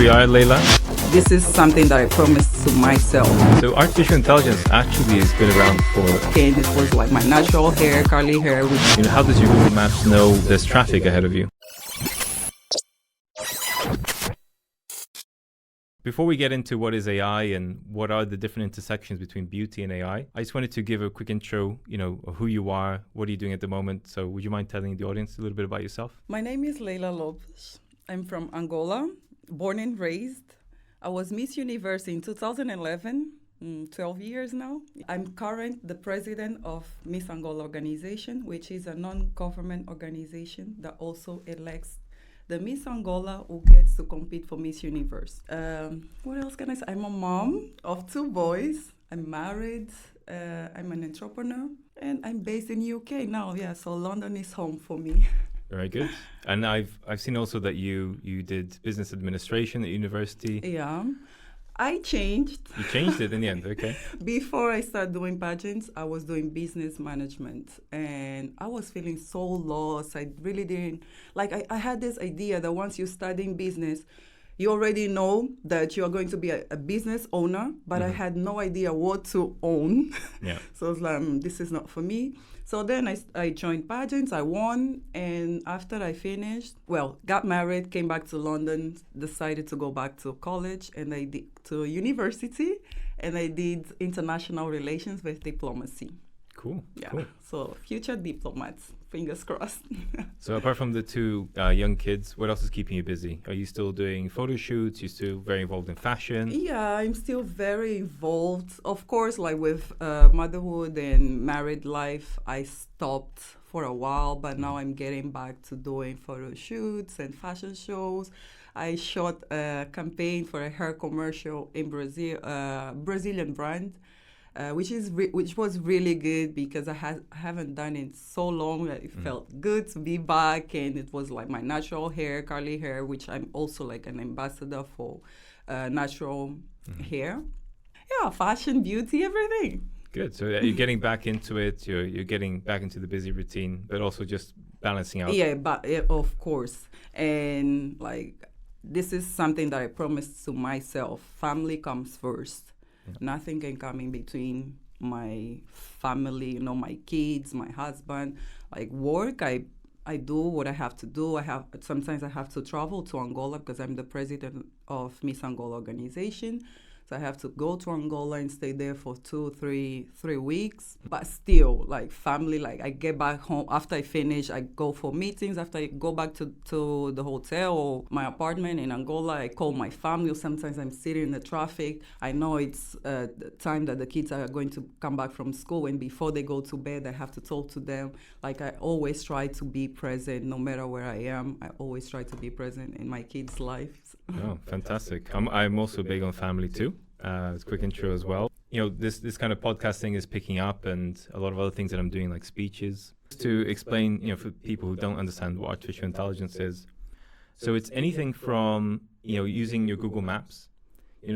we are, Leila. This is something that I promised to myself. So artificial intelligence actually has been around for... And it was like my natural hair, curly hair. How does your Google Maps know there's traffic ahead of you? Before we get into what is AI and what are the different intersections between beauty and AI, I just wanted to give a quick intro, of who you are, what are you doing at the moment. So would you mind telling the audience a little bit about yourself? My name is Leila Lopes. I'm from Angola, born and raised. I was Miss Universe in 2011, 12 years now. I'm currently the president of Miss Angola organization, which is a non-government organization that also elects the Miss Angola who gets to compete for Miss Universe. What else can I say? I'm a mom of 2 boys. I'm married. I'm an entrepreneur. And I'm based in UK now. Yeah, so London is home for me. Very good. And I've seen also that you did business administration at university. Yeah. I changed. You changed it in the end, okay. Before I started doing pageants, I was doing business management. And I was feeling so lost. I really didn't... I had this idea that once you're studying business, you already know that you are going to be a business owner, but I had no idea what to own. Yeah. So I was like, this is not for me. So then I joined pageants, I won, and after I finished, got married, came back to London, decided to go back to college, and I did to university, and I did international relations with diplomacy. Cool. Yeah. Cool. So future diplomats, fingers crossed. So apart from the 2 young kids, what else is keeping you busy? Are you still doing photo shoots? You're still very involved in fashion? Yeah, I'm still very involved. Of course, with motherhood and married life, I stopped for a while, but now I'm getting back to doing photo shoots and fashion shows. I shot a campaign for a hair commercial in Brazil, Brazilian brand. Which was really good because I haven't done it so long that it felt good to be back, and it was like my natural hair, curly hair, which I'm also like an ambassador for natural hair. Yeah, fashion, beauty, everything. Good. So you're getting back into it. You're getting back into the busy routine, but also just balancing out. Yeah, but of course, and this is something that I promised to myself. Family comes first. Yeah. Nothing can come in between my family, my kids, my husband. Work, I do what I have to do. Sometimes I have to travel to Angola because I'm the president of Miss Angola organization. So I have to go to Angola and stay there for 3 weeks. But still, family, I get back home. After I finish, I go for meetings. After I go back to the hotel or my apartment in Angola, I call my family. Sometimes I'm sitting in the traffic. I know it's the time that the kids are going to come back from school. And before they go to bed, I have to talk to them. I always try to be present no matter where I am. I always try to be present in my kids' lives. Oh, fantastic. I'm also big on family too. It's a quick intro as well. This kind of podcasting is picking up, and a lot of other things that I'm doing, like speeches. Just to explain, for people who don't understand what artificial intelligence is. So it's anything from, using your Google Maps.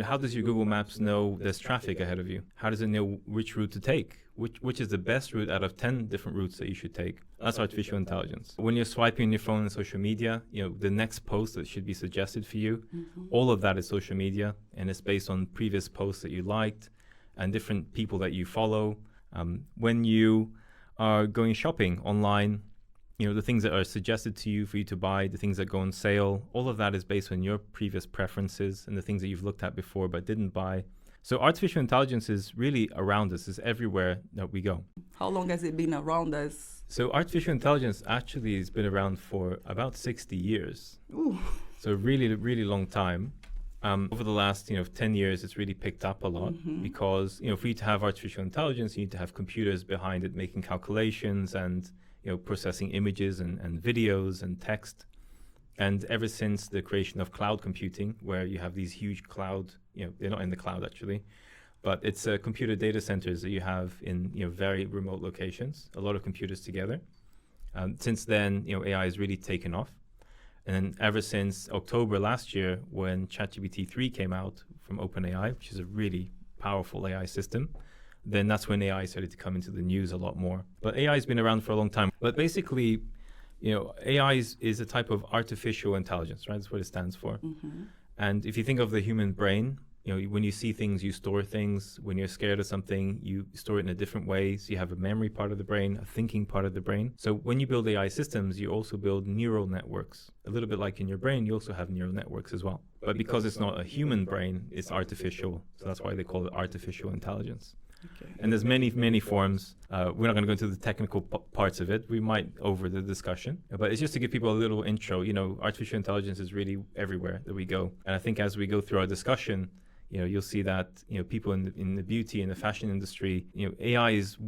How does your Google Maps know there's traffic ahead of you? How does it know which route to take? Which is the best route out of 10 different routes that you should take? That's artificial intelligence. When you're swiping on your phone on social media, the next post that should be suggested for you, all of that is social media, and it's based on previous posts that you liked and different people that you follow. When you are going shopping online, the things that are suggested to you for you to buy, the things that go on sale, all of that is based on your previous preferences and the things that you've looked at before but didn't buy. So artificial intelligence is really around us, is everywhere that we go. How long has it been around us? So artificial intelligence actually has been around for about 60 years. Ooh. So really, really long time. Over the last 10 years, it's really picked up a lot because for you to have artificial intelligence, you need to have computers behind it making calculations and processing images and videos and text. And ever since the creation of cloud computing, where you have these huge cloud, they're not in the cloud actually, but it's computer data centers that you have in very remote locations, a lot of computers together. Since then, AI has really taken off. And then ever since October last year, when ChatGPT 3 came out from OpenAI, which is a really powerful AI system, then that's when AI started to come into the news a lot more. But AI has been around for a long time. But basically, AI is a type of artificial intelligence, right? That's what it stands for. And if you think of the human brain, when you see things, you store things. When you're scared of something, you store it in a different way. So you have a memory part of the brain, a thinking part of the brain. So when you build AI systems, you also build neural networks. A little bit like in your brain, you also have neural networks as well. But because it's not a human brain, it's artificial. So that's why they call it artificial intelligence. Okay. And there's many forms. We're not going to go into the technical parts of it. We might over the discussion. But it's just to give people a little intro. Artificial intelligence is really everywhere that we go. And I think as we go through our discussion, you'll see that people in the beauty and the fashion industry, AI is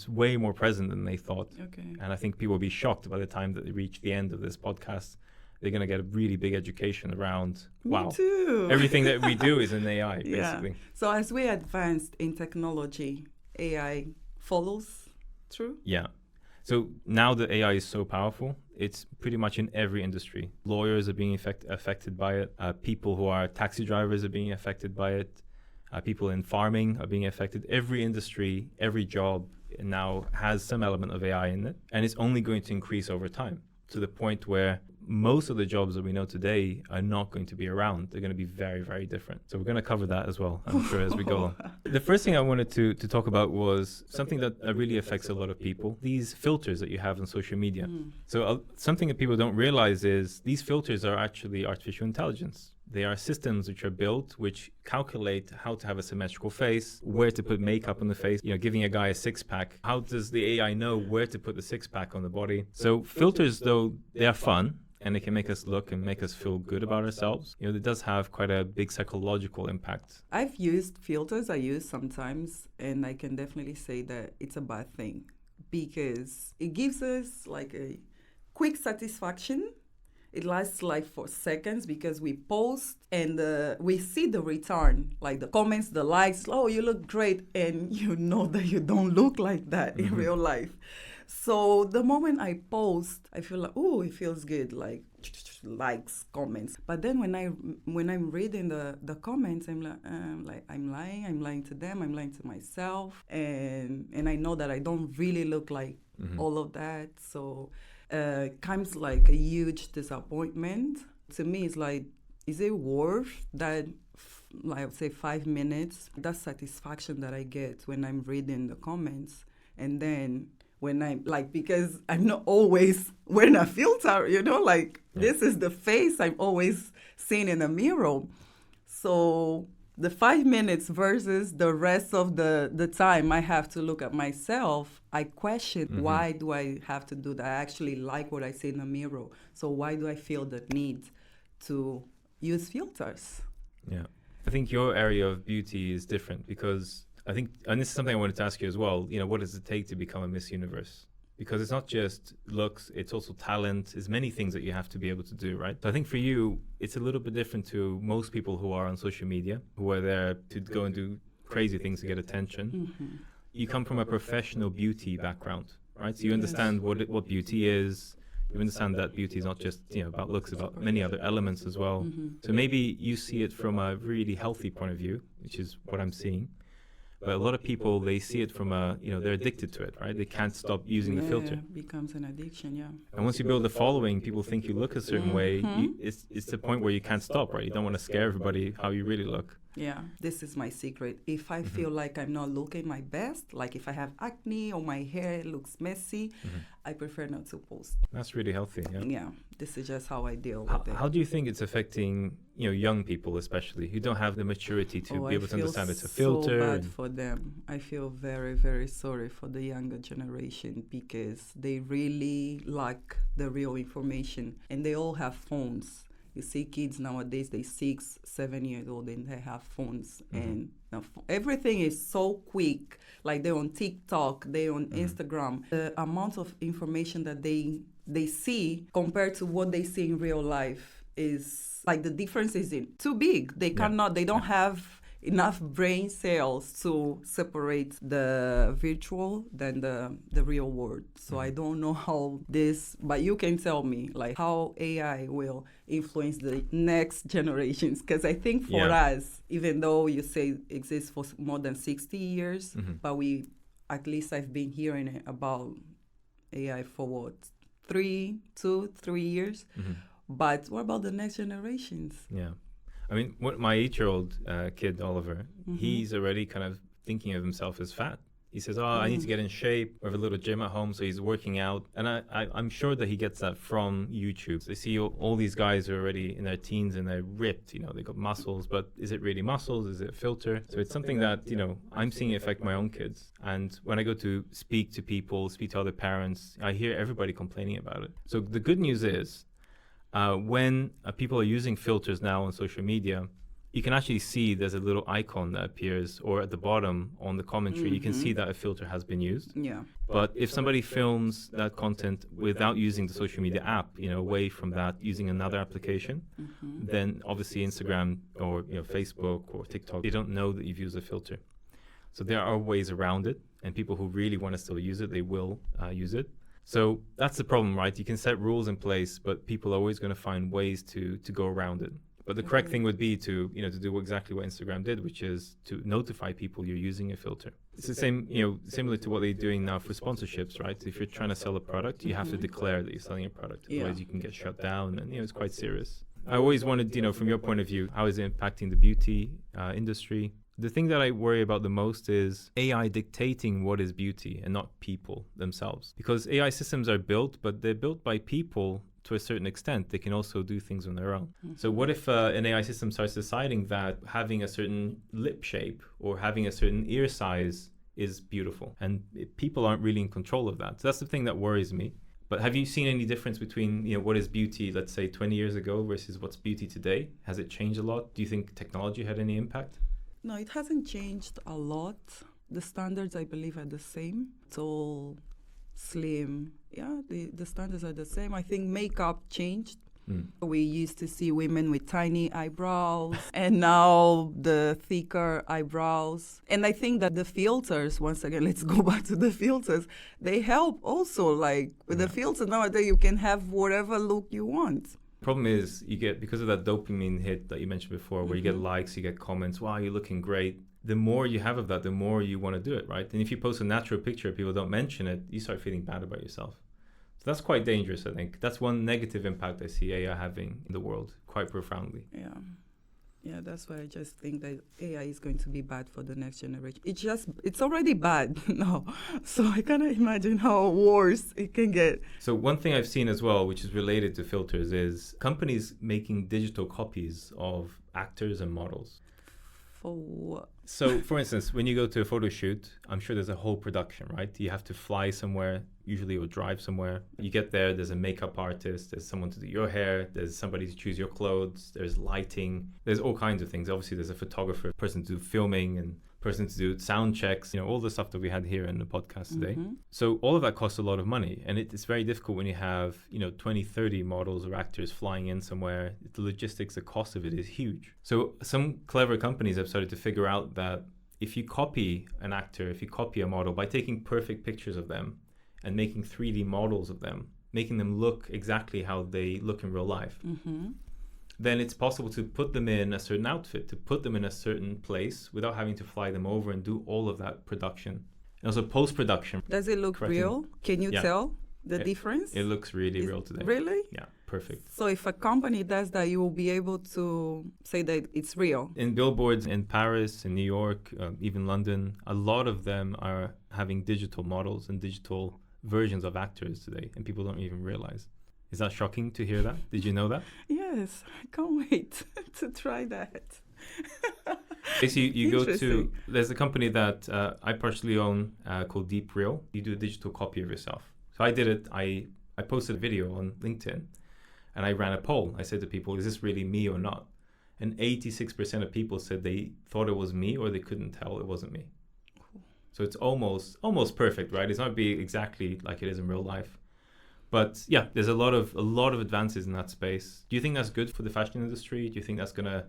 way more present than they thought. Okay. And I think people will be shocked by the time that they reach the end of this podcast. They're going to get a really big education around, wow, me too. Everything that we do is in AI, basically. Yeah. So as we advance in technology, AI follows through? Yeah. So now that AI is so powerful, it's pretty much in every industry. Lawyers are being affected by it. People who are taxi drivers are being affected by it. People in farming are being affected. Every industry, every job now has some element of AI in it. And it's only going to increase over time to the point where most of the jobs that we know today are not going to be around. They're going to be very, very different. So we're going to cover that as well, I'm sure, as we go on. The first thing I wanted to talk about was something that really affects a lot of people, these filters that you have on social media. So something that people don't realize is these filters are actually artificial intelligence. They are systems which are built, which calculate how to have a symmetrical face, where to put makeup on the face, giving a guy a six-pack. How does the AI know where to put the six-pack on the body? So filters, though, they are fun, and they can make us look and make us feel good about ourselves. It does have quite a big psychological impact. I've used filters, I use sometimes, and I can definitely say that it's a bad thing because it gives us like a quick satisfaction. It lasts like for seconds because we post and we see the return, like the comments, the likes, oh, you look great, and you know that you don't look like that in real life. So the moment I post, I feel like, oh, it feels good, like likes, comments. But then when I'm reading the comments, I'm I'm lying to them, I'm lying to myself, and I know that I don't really look like all of that. So comes like a huge disappointment. To me, it's like, is it worth that? Like I would say 5 minutes, that satisfaction that I get when I'm reading the comments, and then when I'm because I'm not always wearing a filter, this is the face I'm always seeing in a mirror. So the 5 minutes versus the rest of the time I have to look at myself, I question, why do I have to do that? I actually like what I see in the mirror. So why do I feel the need to use filters? Yeah. I think your area of beauty is different because I think, and this is something I wanted to ask you as well, what does it take to become a Miss Universe? Because it's not just looks, it's also talent. There's many things that you have to be able to do, right? So I think for you, it's a little bit different to most people who are on social media, who are there to go and do crazy things to get attention. You come from a professional beauty background, right? So you understand what beauty is. You understand that beauty is not just about looks, about many other elements as well. So maybe you see it from a really healthy point of view, which is what I'm seeing. But a lot of people, they see it from they're addicted to it, right? They can't stop using the filter. It becomes an addiction, yeah. And once you build a following, people think you look a certain way. It's the point where you can't stop, right? You don't want to scare everybody how you really look. Yeah, this is my secret. If I feel like I'm not looking my best, like if I have acne or my hair looks messy, I prefer not to post. That's really healthy, yeah. Yeah, this is just how I deal with it. How do you think it's affecting, young people especially, who don't have the maturity to be able to understand it's a filter? I feel so bad for them. I feel very, very sorry for the younger generation because they really lack the real information and they all have phones. You see kids nowadays, they're 6, 7 years old and they have phones. And everything is so quick. Like they're on TikTok, they're on Instagram. The amount of information that they see compared to what they see in real life is like the difference is too big. They don't have enough brain cells to separate the virtual than the real world. So I don't know how this, but you can tell me like how AI will influence the next generations. Because I think for us, even though you say it exists for more than 60 years, but at least I've been hearing about AI for 3 years. But what about the next generations? Yeah. I mean, my 8-year-old kid, Oliver, he's already kind of thinking of himself as fat. He says, I need to get in shape. We have a little gym at home, so he's working out. And I'm sure that he gets that from YouTube. They see all these guys who are already in their teens and they're ripped, they got muscles, but is it really muscles? Is it a filter? So it's something that, I'm seeing it affect my own kids. And when I go to speak to people, speak to other parents, I hear everybody complaining about it. So the good news is when people are using filters now on social media, you can actually see there's a little icon that appears, or at the bottom on the commentary, you can see that a filter has been used. Yeah. But if somebody films that content without using the social media app, away from that, using another application, then obviously Instagram or Facebook or TikTok, they don't know that you've used a filter. So there are ways around it, and people who really want to still use it, they will use it. So that's the problem, right? You can set rules in place, but people are always going to find ways to go around it. But the correct thing would be to do exactly what Instagram did, which is to notify people you're using a filter. It's the same, similar to what they're doing now for sponsorships, right? If you're trying to sell a product, you have to declare that you're selling a product. Otherwise, you can get shut down, and it's quite serious. I always wanted, from your point of view, how is it impacting the beauty industry? The thing that I worry about the most is AI dictating what is beauty and not people themselves. Because AI systems are built, but they're built by people to a certain extent. They can also do things on their own. So what if an AI system starts deciding that having a certain lip shape or having a certain ear size is beautiful, and people aren't really in control of that? So that's the thing that worries me. But have you seen any difference between what is beauty, let's say 20 years ago versus what's beauty today? Has it changed a lot? Do you think technology had any impact? No, it hasn't changed a lot. The standards, I believe, are the same. Tall, slim. Yeah, the standards are the same. I think makeup changed. We used to see women with tiny eyebrows, and now the thicker eyebrows. And I think that the filters, once again, let's go back to the filters, they help also. Like with the filter nowadays, you can have whatever look you want. Problem is, you get, because of that dopamine hit that you mentioned before, where you get likes, you get comments, wow, you're looking great. The more you have of that, the more you want to do it, right? And if you post a natural picture, people don't mention it, you start feeling bad about yourself. So that's quite dangerous, I think. That's one negative impact I see AI having in the world, quite profoundly. Yeah, that's why I just think that AI is going to be bad for the next generation. It's already bad now. So I cannot imagine how worse it can get. So one thing I've seen as well, which is related to filters, is companies making digital copies of actors and models. For what? So, for instance, when you go to a photo shoot, I'm sure there's a whole production, right? You have to fly somewhere, usually, or drive somewhere. You get there, there's a makeup artist, there's someone to do your hair, there's somebody to choose your clothes, there's lighting, there's all kinds of things. Obviously, there's a photographer, person to do filming, and person to do sound checks, all the stuff that we had here in the podcast today. So all of that costs a lot of money, and it's very difficult when you have 20, 30 models or actors flying in somewhere. The logistics, the cost of it is huge. So some clever companies have started to figure out that if you copy an actor, if you copy a model by taking perfect pictures of them and making 3D models of them, making them look exactly how they look in real life, then it's possible to put them in a certain outfit, to put them in a certain place without having to fly them over and do all of that production. And also post-production. Does it look real? Can you tell the difference? It looks really real today. Really? Yeah, perfect. So if a company does that, you will be able to say that it's real? In billboards in Paris, in New York, even London, a lot of them are having digital models and digital versions of actors today, and people don't even realize. Is that shocking to hear that? Did you know that? Yes, I can't wait to try that. Basically, you go to, there's a company that I partially own called Deep Real. You do a digital copy of yourself. So I did it. I posted a video on LinkedIn, and I ran a poll. I said to people, is this really me or not? And 86% of people said they thought it was me, or they couldn't tell it wasn't me. Cool. So it's almost perfect, right? It's not be exactly like it is in real life. But yeah, there's a lot of advances in that space. Do you think that's good for the fashion industry? Do you think that's going to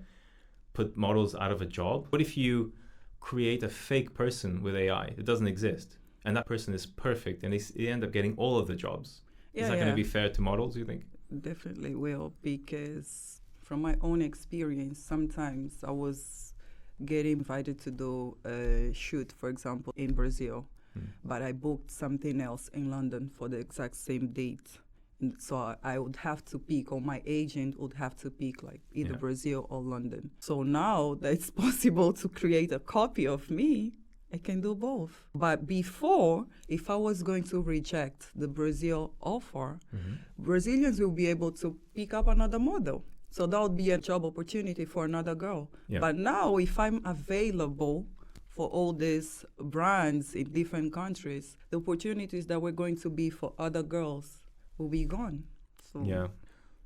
put models out of a job? What if you create a fake person with AI? It doesn't exist. And that person is perfect, and they end up getting all of the jobs. Is that going to be fair to models, do you think? Definitely will, because from my own experience, sometimes I was getting invited to do a shoot, for example, in Brazil. But I booked something else in London for the exact same date. So I would have to pick, or my agent would have to pick like either Brazil or London. So now that it's possible to create a copy of me, I can do both. But before, if I was going to reject the Brazil offer, Brazilians will be able to pick up another model. So that would be a job opportunity for another girl. Yeah. But now, if I'm available for all these brands in different countries, the opportunities that we're going to be for other girls will be gone. So yeah.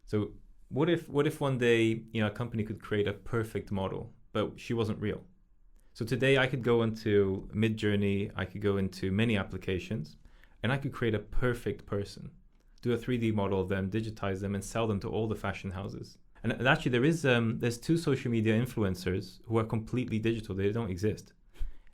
So what if one day, a company could create a perfect model, but she wasn't real? So today I could go into Midjourney, I could go into many applications, and I could create a perfect person, do a 3D model of them, digitize them, and sell them to all the fashion houses. And actually there's 2 social media influencers who are completely digital. They don't exist.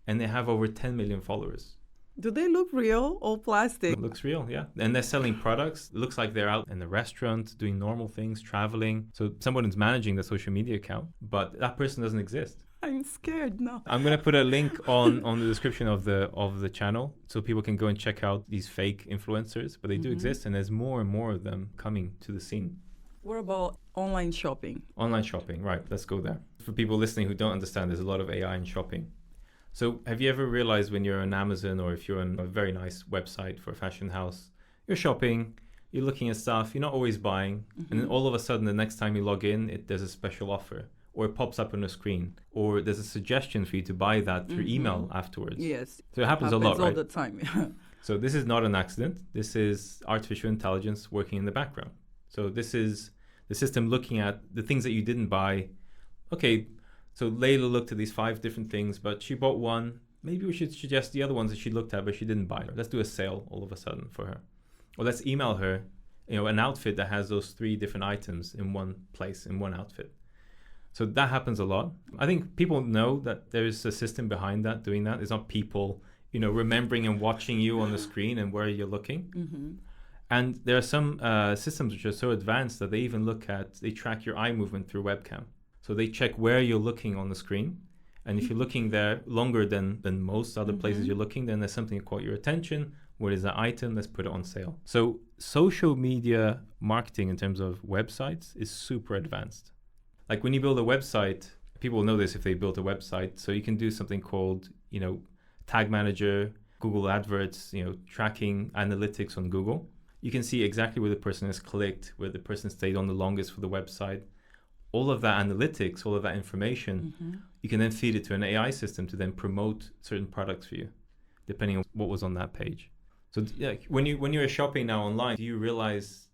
And they have over 10 million followers. Do they look real or plastic? It looks real, yeah. And they're selling products. It looks like they're out in the restaurant, doing normal things, traveling. So someone is managing the social media account, but that person doesn't exist. I'm scared now. I'm going to put a link on the description of the channel so people can go and check out these fake influencers, but they do exist, and there's more and more of them coming to the scene. What about online shopping? Online shopping, right. Let's go there. For people listening who don't understand, there's a lot of AI in shopping. So have you ever realized when you're on Amazon, or if you're on a very nice website for a fashion house, you're shopping, you're looking at stuff, you're not always buying, and then all of a sudden the next time you log in, there's a special offer, or it pops up on the screen, or there's a suggestion for you to buy that through email afterwards. Yes. So it happens a lot, right? all the time. So this is not an accident. This is artificial intelligence working in the background. So this is the system looking at the things that you didn't buy. Okay, so Leila looked at these 5 different things, but she bought one. Maybe we should suggest the other ones that she looked at, but she didn't buy. Let's do a sale all of a sudden for her. Or let's email her, an outfit that has those 3 different items in one place, in one outfit. So that happens a lot. I think people know that there is a system behind that, doing that. It's not people, remembering and watching you on the screen and where you're looking. And there are some systems which are so advanced that they track your eye movement through webcam. So they check where you're looking on the screen. And if you're looking there longer than most other places you're looking, then there's something that caught your attention. What is that item? Let's put it on sale. So social media marketing in terms of websites is super advanced. Like when you build a website, people will know this if they built a website. So you can do something called, Tag Manager, Google Adverts, tracking analytics on Google. You can see exactly where the person has clicked, where the person stayed on the longest for the website. All of that analytics, all of that information, you can then feed it to an AI system to then promote certain products for you, depending on what was on that page. So when you're shopping now online, do you realize,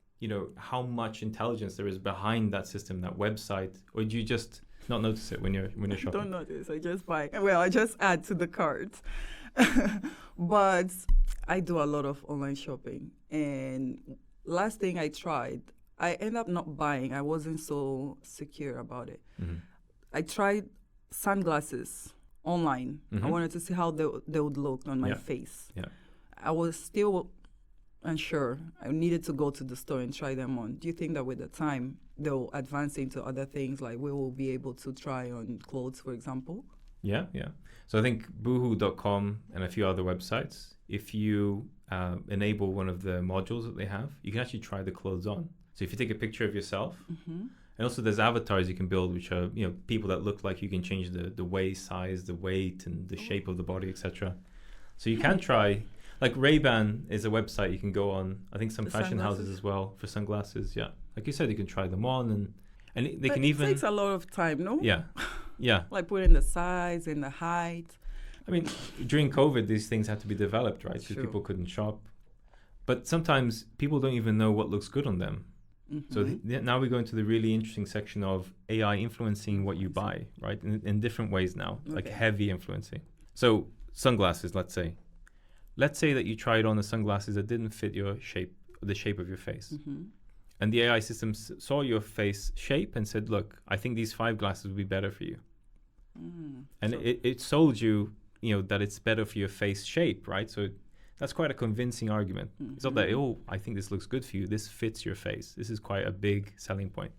how much intelligence there is behind that system, that website, or do you just not notice it when you're shopping? I don't notice. I just buy. Well, I just add to the cart. But I do a lot of online shopping, and last thing I tried, I ended up not buying. I wasn't so secure about it. I tried sunglasses online. I wanted to see how they would look on my face. Yeah. I was still unsure. I needed to go to the store and try them on. Do you think that with the time they'll advance into other things, like we will be able to try on clothes, for example? Yeah. So I think boohoo.com and a few other websites, if you enable one of the modules that they have, you can actually try the clothes on. So if you take a picture of yourself, and also there's avatars you can build, which are people that look like you. Can change the waist size, the weight, and the shape of the body, etc. So you can try, like Ray-Ban is a website you can go on. I think some The fashion sunglasses? houses as well for sunglasses. Yeah, like you said, you can try them on, and they But can it even takes a lot of time, no? Yeah. Like putting the size and the height. I mean, during COVID, these things had to be developed, right? Because Sure. people couldn't shop. But sometimes people don't even know what looks good on them. So now we go into the really interesting section of AI influencing what you buy, right? In different ways now, like heavy influencing. So sunglasses, let's say. Let's say that you tried on the sunglasses that didn't fit your shape, the shape of your face. And the AI system saw your face shape and said, look, I think these 5 glasses would be better for you. And it sold you, that it's better for your face shape, right? So that's quite a convincing argument. It's not that, I think this looks good for you. This fits your face. This is quite a big selling point.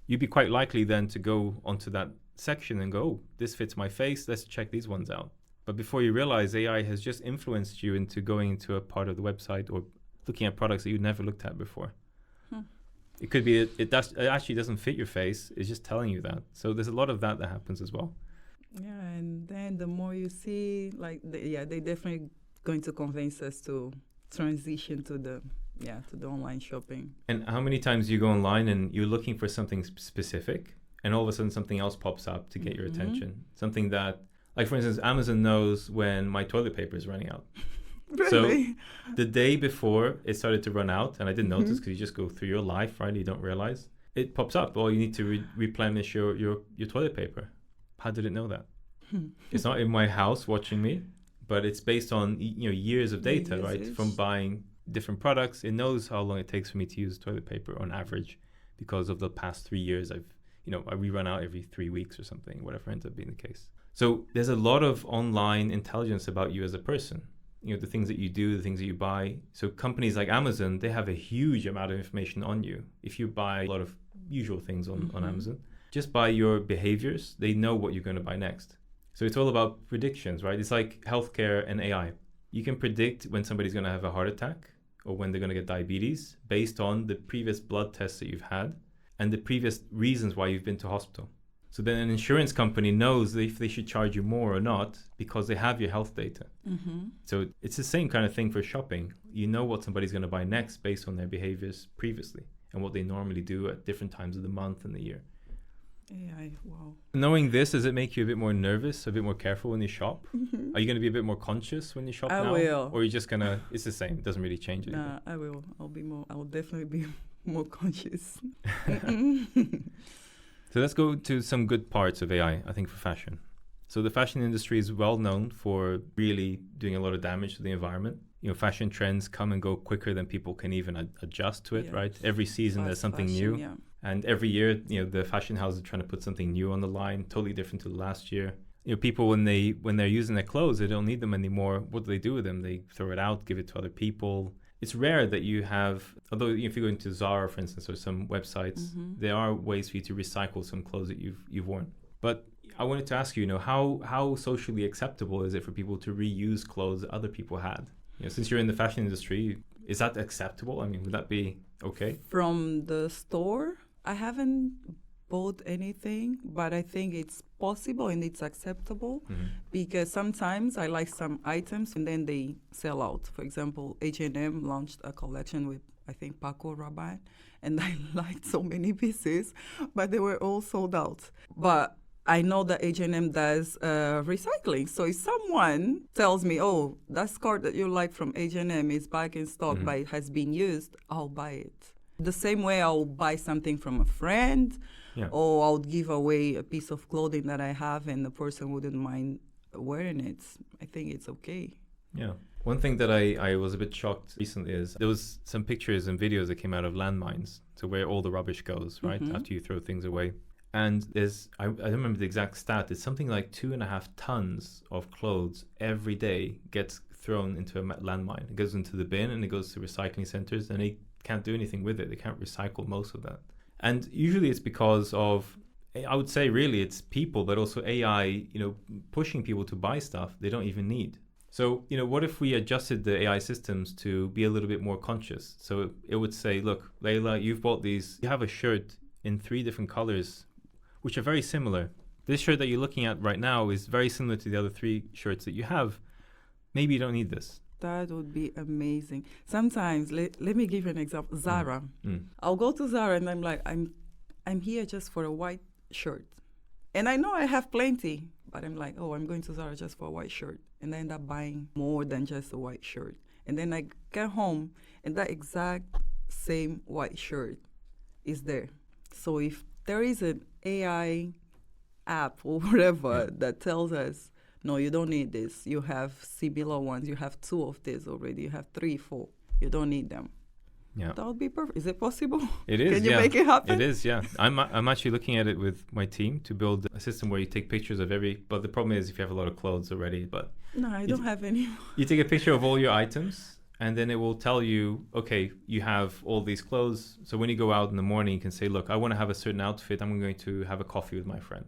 You'd be quite likely then to go onto that section and go, this fits my face. Let's check these ones out. But before you realize, AI has just influenced you into going into a part of the website or looking at products that you'd never looked at before. It could be it actually doesn't fit your face. It's just telling you that. So there's a lot of that happens as well. Yeah, and then the more you see, like, they definitely going to convince us to transition to the online shopping. And how many times do you go online and you're looking for something specific, and all of a sudden something else pops up to get your attention? Something that, like, for instance, Amazon knows when my toilet paper is running out. Really? So the day before it started to run out, and I didn't notice because you just go through your life, right? You don't realize. It pops up. Oh, you need to replenish your toilet paper. How did it know that? It's not in my house watching me, but it's based on years of data, right? From buying different products. It knows how long it takes for me to use toilet paper on average because of the past 3 years. We run out every 3 weeks or something, whatever ends up being the case. So there's a lot of online intelligence about you as a person. The things that you do, the things that you buy. So companies like Amazon, they have a huge amount of information on you. If you buy a lot of usual things on Amazon, just by your behaviors, they know what you're going to buy next. So it's all about predictions, right? It's like healthcare and AI. You can predict when somebody's going to have a heart attack or when they're going to get diabetes based on the previous blood tests that you've had and the previous reasons why you've been to hospital. So then an insurance company knows if they should charge you more or not because they have your health data. So it's the same kind of thing for shopping. You know what somebody's going to buy next based on their behaviors previously and what they normally do at different times of the month and the year. AI, wow. Knowing this, does it make you a bit more nervous, a bit more careful when you shop? Are you going to be a bit more conscious when you shop now? I will. Or are you just going to, it's the same, it doesn't really change anything? Nah, I will. I will definitely be more conscious. So let's go to some good parts of AI, I think, for fashion. So the fashion industry is well known for really doing a lot of damage to the environment. Fashion trends come and go quicker than people can even adjust to it, right? Every season there's something new. Yeah. And every year, the fashion houses are trying to put something new on the line, totally different to last year. People, when they're using their clothes, they don't need them anymore. What do they do with them? They throw it out, give it to other people. It's rare that you have, although if you go into Zara, for instance, or some websites, there are ways for you to recycle some clothes that you've worn. But I wanted to ask you, how socially acceptable is it for people to reuse clothes that other people had? Since you're in the fashion industry, is that acceptable? I mean, would that be okay? From the store, I haven't bought anything, but I think it's possible and it's acceptable because sometimes I like some items and then they sell out. For example, H&M launched a collection with, I think, Paco Rabanne, and I liked so many pieces, but they were all sold out. But I know that H&M does recycling. So if someone tells me, oh, that skirt that you like from H&M is back in stock, but it has been used, I'll buy it. The same way I'll buy something from a friend, or I'll give away a piece of clothing that I have and the person wouldn't mind wearing it. I think it's okay. Yeah. One thing that I was a bit shocked recently is there was some pictures and videos that came out of landmines, so where all the rubbish goes, right, after you throw things away. And there's, I don't remember the exact stat, it's something like 2.5 tons of clothes every day gets thrown into a landmine. It goes into the bin and it goes to recycling centers and they can't do anything with it. They can't recycle most of that. And usually it's because of, I would say really it's people, but also AI, pushing people to buy stuff they don't even need. So, what if we adjusted the AI systems to be a little bit more conscious? So it would say, look, Leila, you've bought these, you have a shirt in 3 different colors, which are very similar. This shirt that you're looking at right now is very similar to the other 3 shirts that you have. Maybe you don't need this. That would be amazing. Sometimes, let me give you an example. Zara. I'll go to Zara and I'm like, I'm here just for a white shirt. And I know I have plenty, but I'm like, oh, I'm going to Zara just for a white shirt. And I end up buying more than just a white shirt. And then I get home and that exact same white shirt is there. So if there is an AI app or whatever that tells us, no, you don't need this. You have similar ones. You have 2 of this already. You have 3, 4. You don't need them. Yeah, that would be perfect. Is it possible? It is. Can you make it happen? It is. Yeah, I'm actually looking at it with my team to build a system where you take pictures of every. But the problem is if you have a lot of clothes already. But no, I don't have any. You take a picture of all your items, and then it will tell you, okay, you have all these clothes. So when you go out in the morning, you can say, look, I want to have a certain outfit. I'm going to have a coffee with my friend.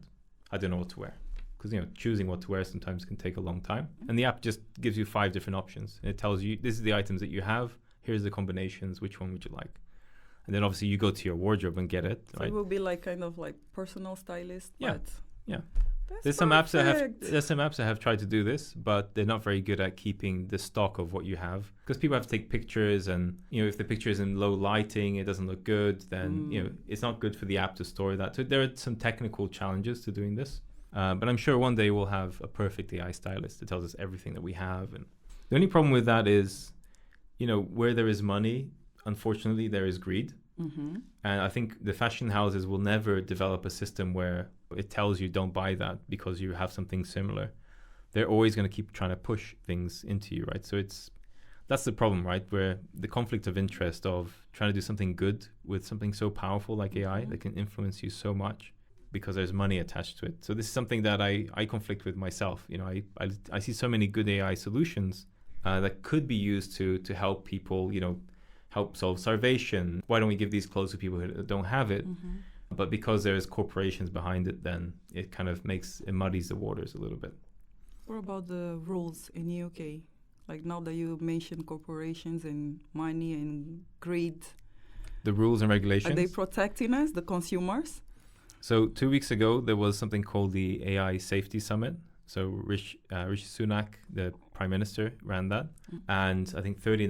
I don't know what to wear. Because choosing what to wear sometimes can take a long time. And the app just gives you 5 different options. And it tells you, this is the items that you have. here's the combinations, which one would you like? And then obviously you go to your wardrobe and get it, So right? it will be like kind of like personal stylist. Yeah. But Yeah. that's There's some apps that have tried to do this, but they're not very good at keeping the stock of what you have, because people have to take pictures, and if the picture is in low lighting, it doesn't look good. Then it's not good for the app to store that. So there are some technical challenges to doing this, but I'm sure one day we'll have a perfect AI stylist that tells us everything that we have. And the only problem with that is, where there is money, unfortunately, there is greed. Mm-hmm. And I think the fashion houses will never develop a system where it tells you don't buy that because you have something similar. They're always going to keep trying to push things into you, right? So that's the problem, right? Where the conflict of interest of trying to do something good with something so powerful like AI that can influence you so much because there's money attached to it. So this is something that I conflict with myself. I see so many good AI solutions that could be used to help people, help solve starvation. Why don't we give these clothes to people who don't have it? Mm-hmm. But because there's corporations behind it, then it kind of muddies the waters a little bit. What about the rules in UK? Like now that you mentioned corporations and money and greed, The rules and regulations. are they protecting us, the consumers? So 2 weeks ago, there was something called the AI Safety Summit. So Rishi Sunak, the Prime Minister, ran that. And I think 40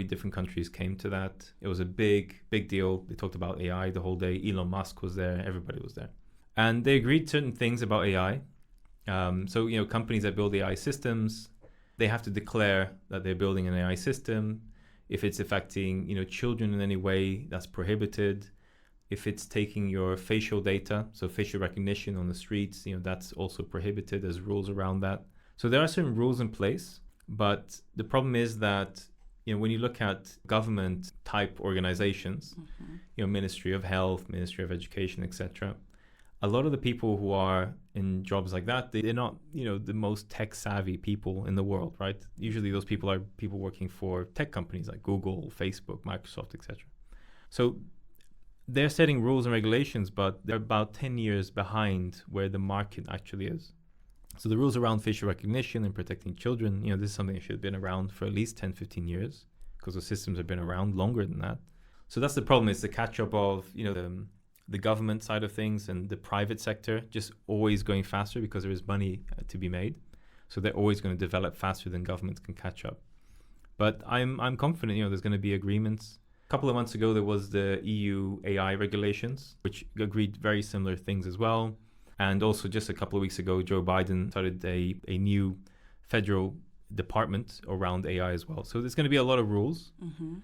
different countries came to that. It was a big, big deal. They talked about AI the whole day. Elon Musk was there. Everybody was there. And they agreed certain things about AI. So, companies that build AI systems, they have to declare that they're building an AI system. If it's affecting, children in any way, that's prohibited. If it's taking your facial data, so facial recognition on the streets, that's also prohibited. There's rules around that. So there are certain rules in place, but the problem is that, when you look at government type organizations, Ministry of Health, Ministry of Education, etc., a lot of the people who are in jobs like that, they're not, the most tech savvy people in the world, right? Usually those people are people working for tech companies like Google, Facebook, Microsoft, etc. So they're setting rules and regulations, but they're about 10 years behind where the market actually is. So the rules around facial recognition and protecting children, this is something that should have been around for at least 10, 15 years, because the systems have been around longer than that. So that's the problem. It's the catch-up of, the government side of things and the private sector just always going faster because there is money to be made. So they're always going to develop faster than governments can catch up. But I'm confident, there's going to be agreements. A couple of months ago, there was the EU AI regulations, which agreed very similar things as well. And also just a couple of weeks ago, Joe Biden started a new federal department around AI as well. So there's going to be a lot of rules. Mm-hmm.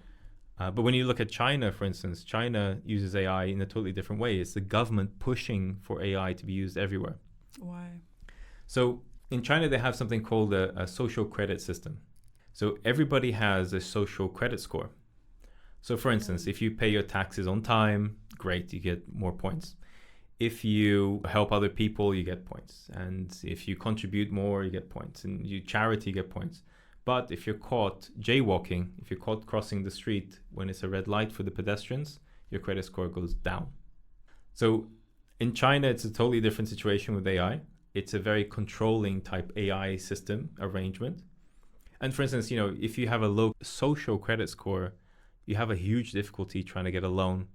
But when you look at China, for instance, China uses AI in a totally different way. It's the government pushing for AI to be used everywhere. Why? So in China, they have something called a social credit system. So everybody has a social credit score. So for instance, if you pay your taxes on time, great, you get more points. If you help other people, you get points. And if you contribute more, you get points. And you charity, you get points. But if you're caught jaywalking, if you're caught crossing the street when it's a red light for the pedestrians, your credit score goes down. So in China, it's a totally different situation with AI. It's a very controlling type AI system arrangement. And for instance, if you have a low social credit score, you have a huge difficulty trying to get a loan.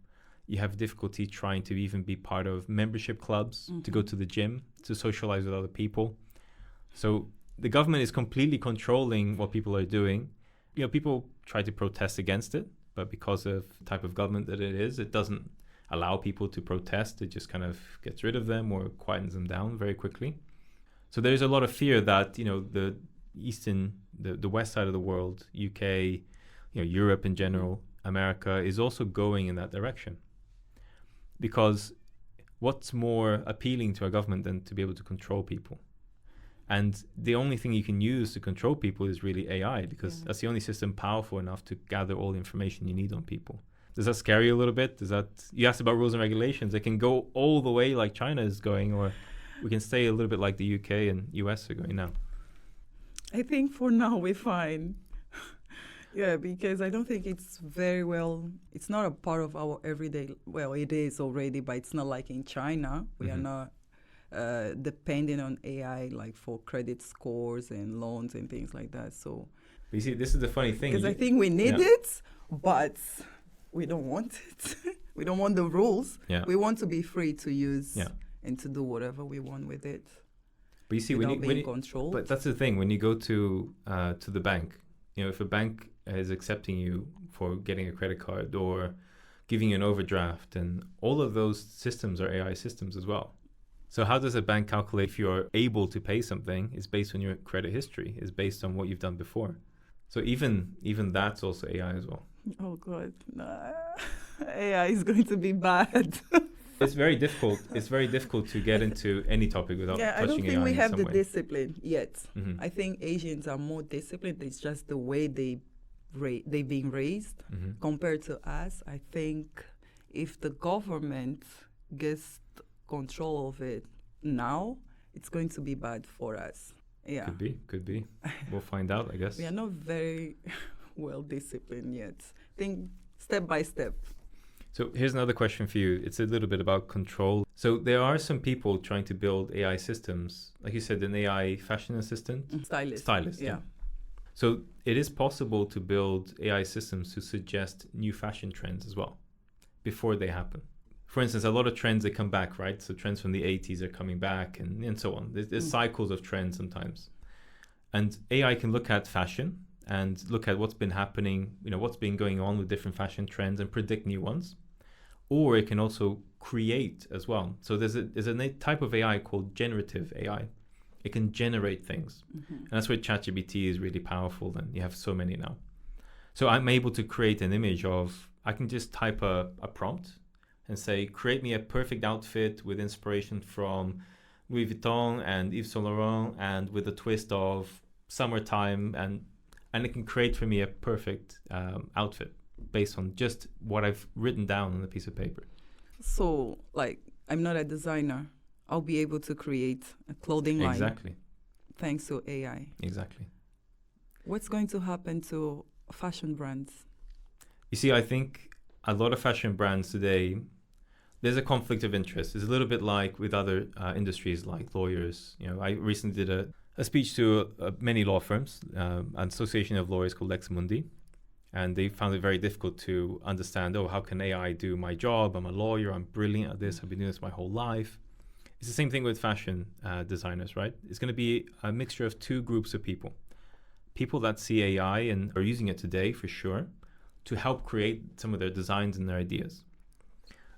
You have difficulty trying to even be part of membership clubs, to go to the gym, to socialize with other people. So the government is completely controlling what people are doing. People try to protest against it, but because of the type of government that it is, it doesn't allow people to protest. It just kind of gets rid of them or quietens them down very quickly. So there's a lot of fear that, the west side of the world, UK, Europe in general, America, is also going in that direction. Because what's more appealing to a government than to be able to control people? And the only thing you can use to control people is really AI, because that's the only system powerful enough to gather all the information you need on people. Does that scare you a little bit? You asked about rules and regulations. They can go all the way like China is going, or we can stay a little bit like the UK and US are going now. I think for now we're fine. Yeah, because I don't think it's it's not a part of our everyday, well, it is already, but it's not like in China. We are not depending on AI like for credit scores and loans and things like that. So But you see, this is the funny thing. Because I think we need it, but we don't want it. We don't want the rules. Yeah. We want to be free to use and to do whatever we want with it. But you see, when you controlled. But that's the thing. When you go to the bank, if a bank is accepting you for getting a credit card or giving you an overdraft, and all of those systems are AI systems as well. So how does a bank calculate if you're able to pay something? Is based on your credit history, is based on what you've done before. So even that's also AI as well. Oh God, nah. AI is going to be bad. It's very difficult. It's very difficult to get into any topic without touching AI. I don't think we have the way. discipline yet. Mm-hmm. I think Asians are more disciplined. It's just the way they've been raised compared to us. I think if the government gets control of it now, it's going to be bad for us. Yeah. Could be. We'll find out, I guess. We are not very well disciplined yet. I think step by step. So here's another question for you. It's a little bit about control. So there are some people trying to build AI systems, like you said, an AI fashion assistant. Stylist. Yeah. So it is possible to build AI systems to suggest new fashion trends as well before they happen. For instance, a lot of trends, they come back, right? So trends from the 80s are coming back and so on. There's cycles of trends sometimes. And AI can look at fashion and look at what's been happening, what's been going on with different fashion trends and predict new ones. Or it can also create as well. So there's a type of AI called generative AI. It can generate things. And that's where ChatGPT is really powerful, and you have so many now. So I'm able to create an image I can just type a prompt and say, create me a perfect outfit with inspiration from Louis Vuitton and Yves Saint Laurent and with a twist of summertime, and it can create for me a perfect outfit based on just what I've written down on a piece of paper. So, I'm not a designer. I'll be able to create a clothing line. Exactly. Thanks to AI. Exactly. What's going to happen to fashion brands? You see, I think a lot of fashion brands today, there's a conflict of interest. It's a little bit like with other industries like lawyers. I recently did a speech to many law firms, an association of lawyers called Lex Mundi. And they found it very difficult to understand, how can AI do my job? I'm a lawyer. I'm brilliant at this. I've been doing this my whole life. It's the same thing with fashion designers, right? It's going to be a mixture of two groups of people. People that see AI and are using it today, for sure, to help create some of their designs and their ideas.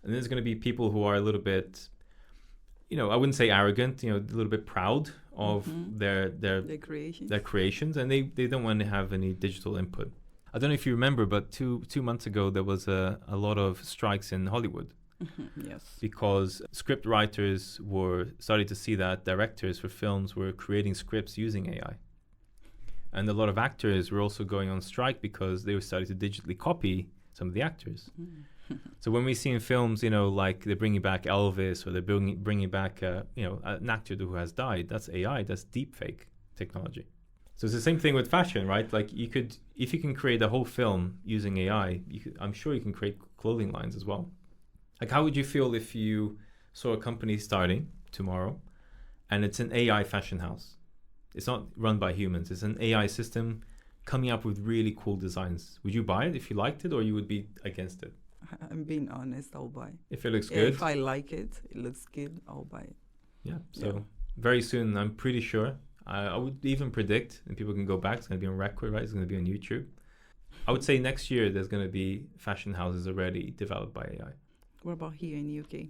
And there's going to be people who are a little bit, I wouldn't say arrogant, a little bit proud of their creations, and they don't want to have any digital input. I don't know if you remember, but two months ago, there was a lot of strikes in Hollywood. Yes. Because script writers were starting to see that directors for films were creating scripts using AI. And a lot of actors were also going on strike because they were starting to digitally copy some of the actors. So when we see in films, like they're bringing back Elvis, or they're bringing back, an actor who has died, that's AI, that's deepfake technology. So it's the same thing with fashion, right? Like if you can create a whole film using AI, I'm sure you can create clothing lines as well. Like, how would you feel if you saw a company starting tomorrow and it's an AI fashion house? It's not run by humans. It's an AI system coming up with really cool designs. Would you buy it if you liked it, or you would be against it? I'm being honest, I'll buy it. If it looks good? If I like it, it looks good, I'll buy it. Yeah, so very soon, I'm pretty sure. I would even predict, and people can go back, it's going to be on record, right? It's going to be on YouTube. I would say next year there's going to be fashion houses already developed by AI. What about here in the UK?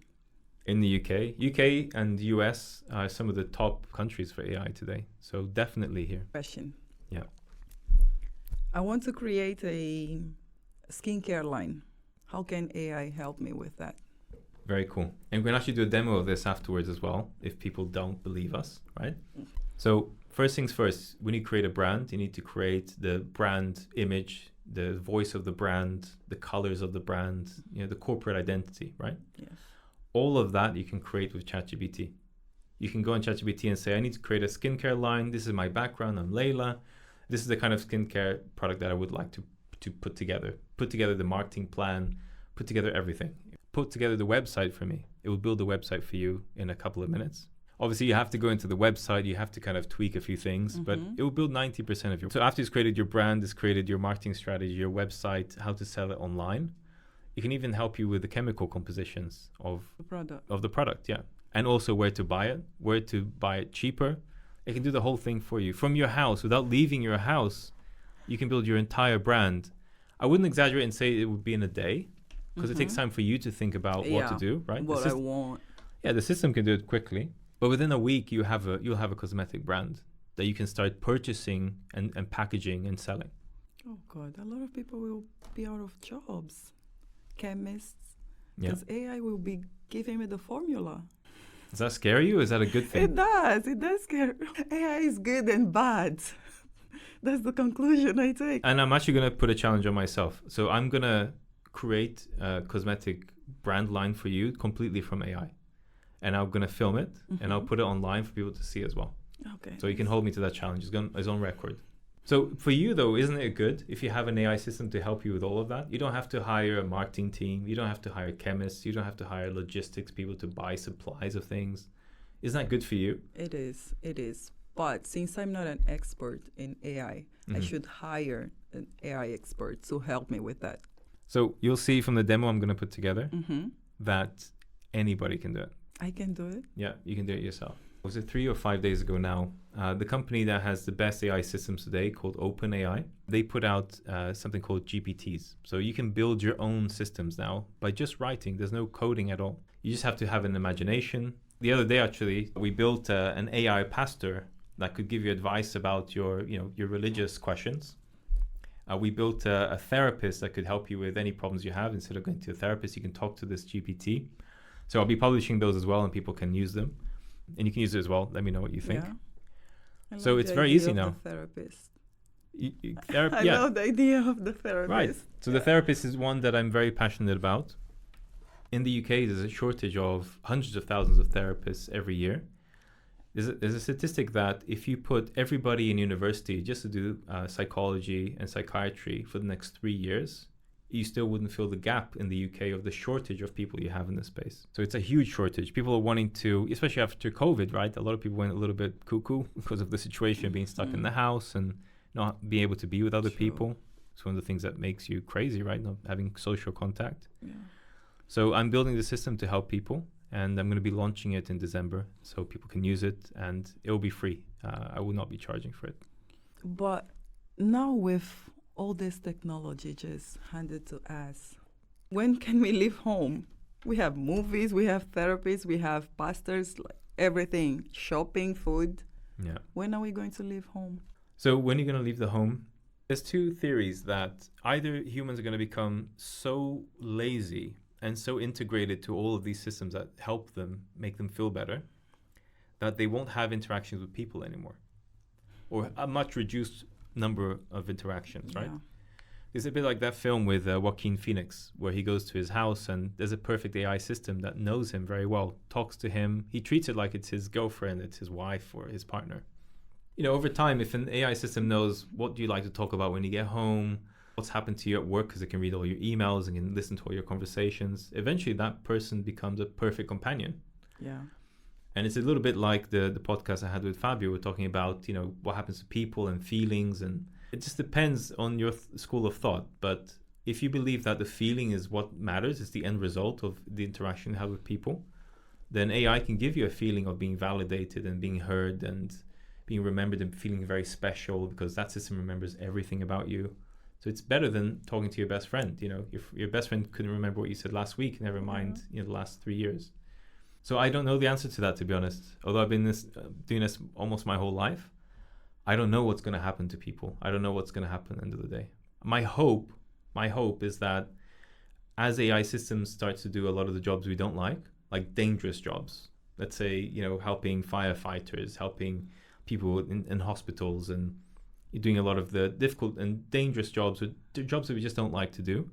In the UK and the US are some of the top countries for AI today. So definitely here. Fashion. Yeah. I want to create a skincare line. How can AI help me with that? Very cool. And we're going to actually do a demo of this afterwards as well, if people don't believe us, right? So first things first, when you create a brand, you need to create the brand image, the voice of the brand, the colors of the brand, the corporate identity, right? Yes. All of that you can create with ChatGPT. You can go on ChatGPT and say, I need to create a skincare line. This is my background. I'm Leila. This is the kind of skincare product that I would like to put together. Put together the marketing plan, put together everything. Put together the website for me. It will build the website for you in a couple of minutes. Obviously, you have to go into the website, you have to kind of tweak a few things, but it will build 90% of your. So after it's created your brand, it's created your marketing strategy, your website, how to sell it online. It can even help you with the chemical compositions of the product, yeah. And also where to buy it cheaper. It can do the whole thing for you. From your house, without leaving your house, you can build your entire brand. I wouldn't exaggerate and say it would be in a day, because it takes time for you to think about what to do, right? What I want. Yeah, the system can do it quickly. But within a week, you'll have a cosmetic brand that you can start purchasing and packaging and selling. Oh, God. A lot of people will be out of jobs. Chemists. Because AI will be giving me the formula. Does that scare you? Or is that a good thing? It does. It does scare. AI is good and bad. That's the conclusion I take. And I'm actually going to put a challenge on myself. So I'm going to create a cosmetic brand line for you completely from AI. And I'm going to film it and I'll put it online for people to see as well. Okay. So you can hold me to that challenge. It's on record. So for you, though, isn't it good if you have an AI system to help you with all of that? You don't have to hire a marketing team. You don't have to hire chemists. You don't have to hire logistics people to buy supplies of things. Isn't that good for you? It is. It is. But since I'm not an expert in AI, I should hire an AI expert to help me with that. So you'll see from the demo I'm going to put together that anybody can do it. I can do it? Yeah, you can do it yourself. Was it 3 or 5 days ago now? The company that has the best AI systems today, called OpenAI, they put out something called GPTs. So you can build your own systems now by just writing. There's no coding at all. You just have to have an imagination. The other day, actually, we built an AI pastor that could give you advice about your religious questions. We built a therapist that could help you with any problems you have. Instead of going to a therapist, you can talk to this GPT. So I'll be publishing those as well, and people can use them. And you can use it as well. Let me know what you think. Yeah. So it's very easy now. The therapist. I love the idea of the therapist. Right. So the therapist is one that I'm very passionate about. In the UK, there's a shortage of hundreds of thousands of therapists every year. There's a statistic that if you put everybody in university just to do psychology and psychiatry for the next 3 years, you still wouldn't fill the gap in the UK of the shortage of people you have in this space. So it's a huge shortage. People are wanting to, especially after COVID, right? A lot of people went a little bit cuckoo because of the situation, being stuck in the house and not being able to be with other people. It's one of the things that makes you crazy, right? Not having social contact. Yeah. So I'm building the system to help people, and I'm going to be launching it in December so people can use it, and it will be free. I will not be charging for it. But now with all this technology just handed to us, when can we leave home? We have movies, we have therapists, we have pastors, like everything, shopping, food. Yeah. When are we going to leave home? So when are you going to leave the home? There's two theories that either humans are going to become so lazy and so integrated to all of these systems that help them, make them feel better, that they won't have interactions with people anymore, or a much reduced number of interactions, right? It's a bit like that film with Joaquin Phoenix, where he goes to his house and there's a perfect AI system that knows him very well, talks to him. He treats it like it's his girlfriend, it's his wife or his partner. You know, over time, if an AI system knows what do you like to talk about when you get home, what's happened to you at work, because it can read all your emails and can listen to all your conversations, eventually that person becomes a perfect companion. Yeah. And it's a little bit like the podcast I had with Fabio. We're talking about, you know, what happens to people and feelings, and it just depends on your school of thought. But if you believe that the feeling is what matters, it's the end result of the interaction you have with people, then AI can give you a feeling of being validated and being heard and being remembered and feeling very special, because that system remembers everything about you. So it's better than talking to your best friend. You know, if your best friend couldn't remember what you said last week, never mind, you know, the last 3 years. So I don't know the answer to that, to be honest. Although I've been doing this almost my whole life, I don't know what's going to happen to people. I don't know what's going to happen at the end of the day. My hope is that as AI systems start to do a lot of the jobs we don't like dangerous jobs, let's say, you know, helping firefighters, helping people in hospitals, and doing a lot of the difficult and dangerous jobs, jobs that we just don't like to do,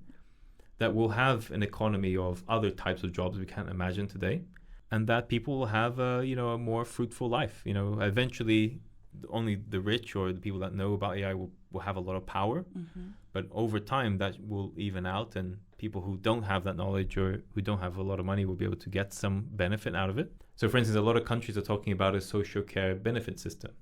that will have an economy of other types of jobs we can't imagine today. And that people will have a more fruitful life. You know, eventually only the rich or the people that know about AI will have a lot of power. But over time that will even out, and people who don't have that knowledge or who don't have a lot of money will be able to get some benefit out of it. So for instance, a lot of countries are talking about a social care benefit system.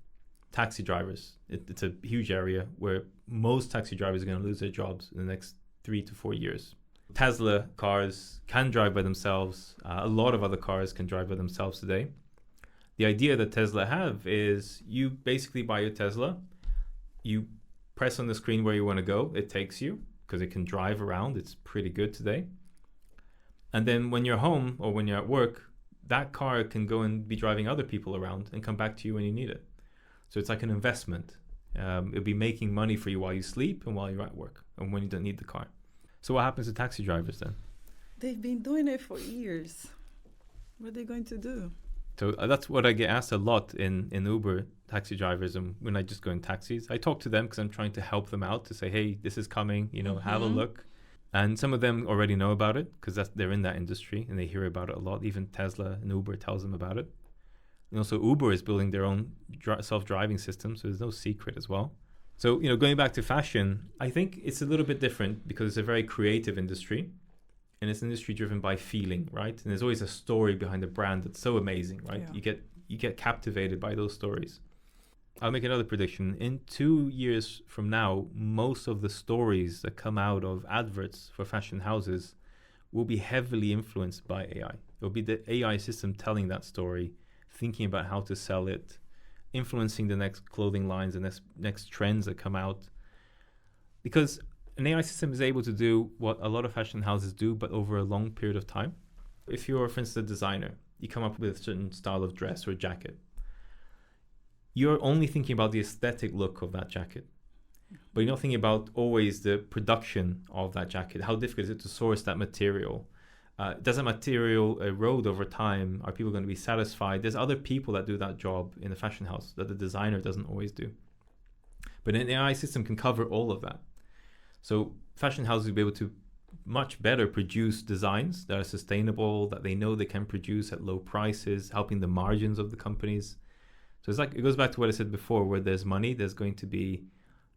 Taxi drivers, it's a huge area where most taxi drivers are going to lose their jobs in the next 3 to 4 years. Tesla cars can drive by themselves. A lot of other cars can drive by themselves today. The idea that Tesla have is you basically buy your Tesla, you press on the screen where you want to go, it takes you because it can drive around. It's pretty good today. And then when you're home or when you're at work, that car can go and be driving other people around and come back to you when you need it. So it's like an investment. It'll be making money for you while you sleep and while you're at work and when you don't need the car. So what happens to taxi drivers then? They've been doing it for years. What are they going to do? So that's what I get asked a lot in Uber, taxi drivers, and when I just go in taxis. I talk to them because I'm trying to help them out to say, hey, this is coming, have a look. And some of them already know about it because they're in that industry and they hear about it a lot. Even Tesla and Uber tells them about it. And also Uber is building their own self-driving system, so there's no secret as well. So, going back to fashion, I think it's a little bit different because it's a very creative industry. And it's an industry driven by feeling, right? And there's always a story behind the brand that's so amazing, right? Yeah. You get captivated by those stories. I'll make another prediction. In 2 years from now, most of the stories that come out of adverts for fashion houses will be heavily influenced by AI. It'll be the AI system telling that story, thinking about how to sell it, influencing the next clothing lines and next trends that come out. Because an AI system is able to do what a lot of fashion houses do, but over a long period of time. If you're, for instance, a designer, you come up with a certain style of dress or jacket. You're only thinking about the aesthetic look of that jacket, but you're not thinking about always the production of that jacket. How difficult is it to source that material? Does that material erode over time? Are people going to be satisfied? There's other people that do that job in the fashion house that the designer doesn't always do. But an AI system can cover all of that. So fashion houses will be able to much better produce designs that are sustainable, that they know they can produce at low prices, helping the margins of the companies. So it goes back to what I said before, where there's money, there's going to be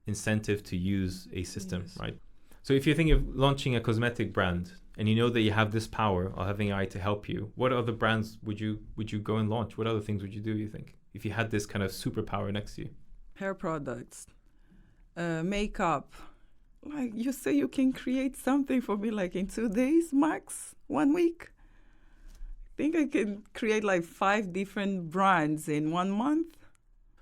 incentive to use a system, yes. Right? So if you're thinking of launching a cosmetic brand and you know that you have this power of having AI to help you, what other brands would you go and launch? What other things would you do, you think, if you had this kind of superpower next to you? Hair products, makeup. Like you say, you can create something for me like in 2 days, max, 1 week. I think I can create like 5 different brands in 1 month.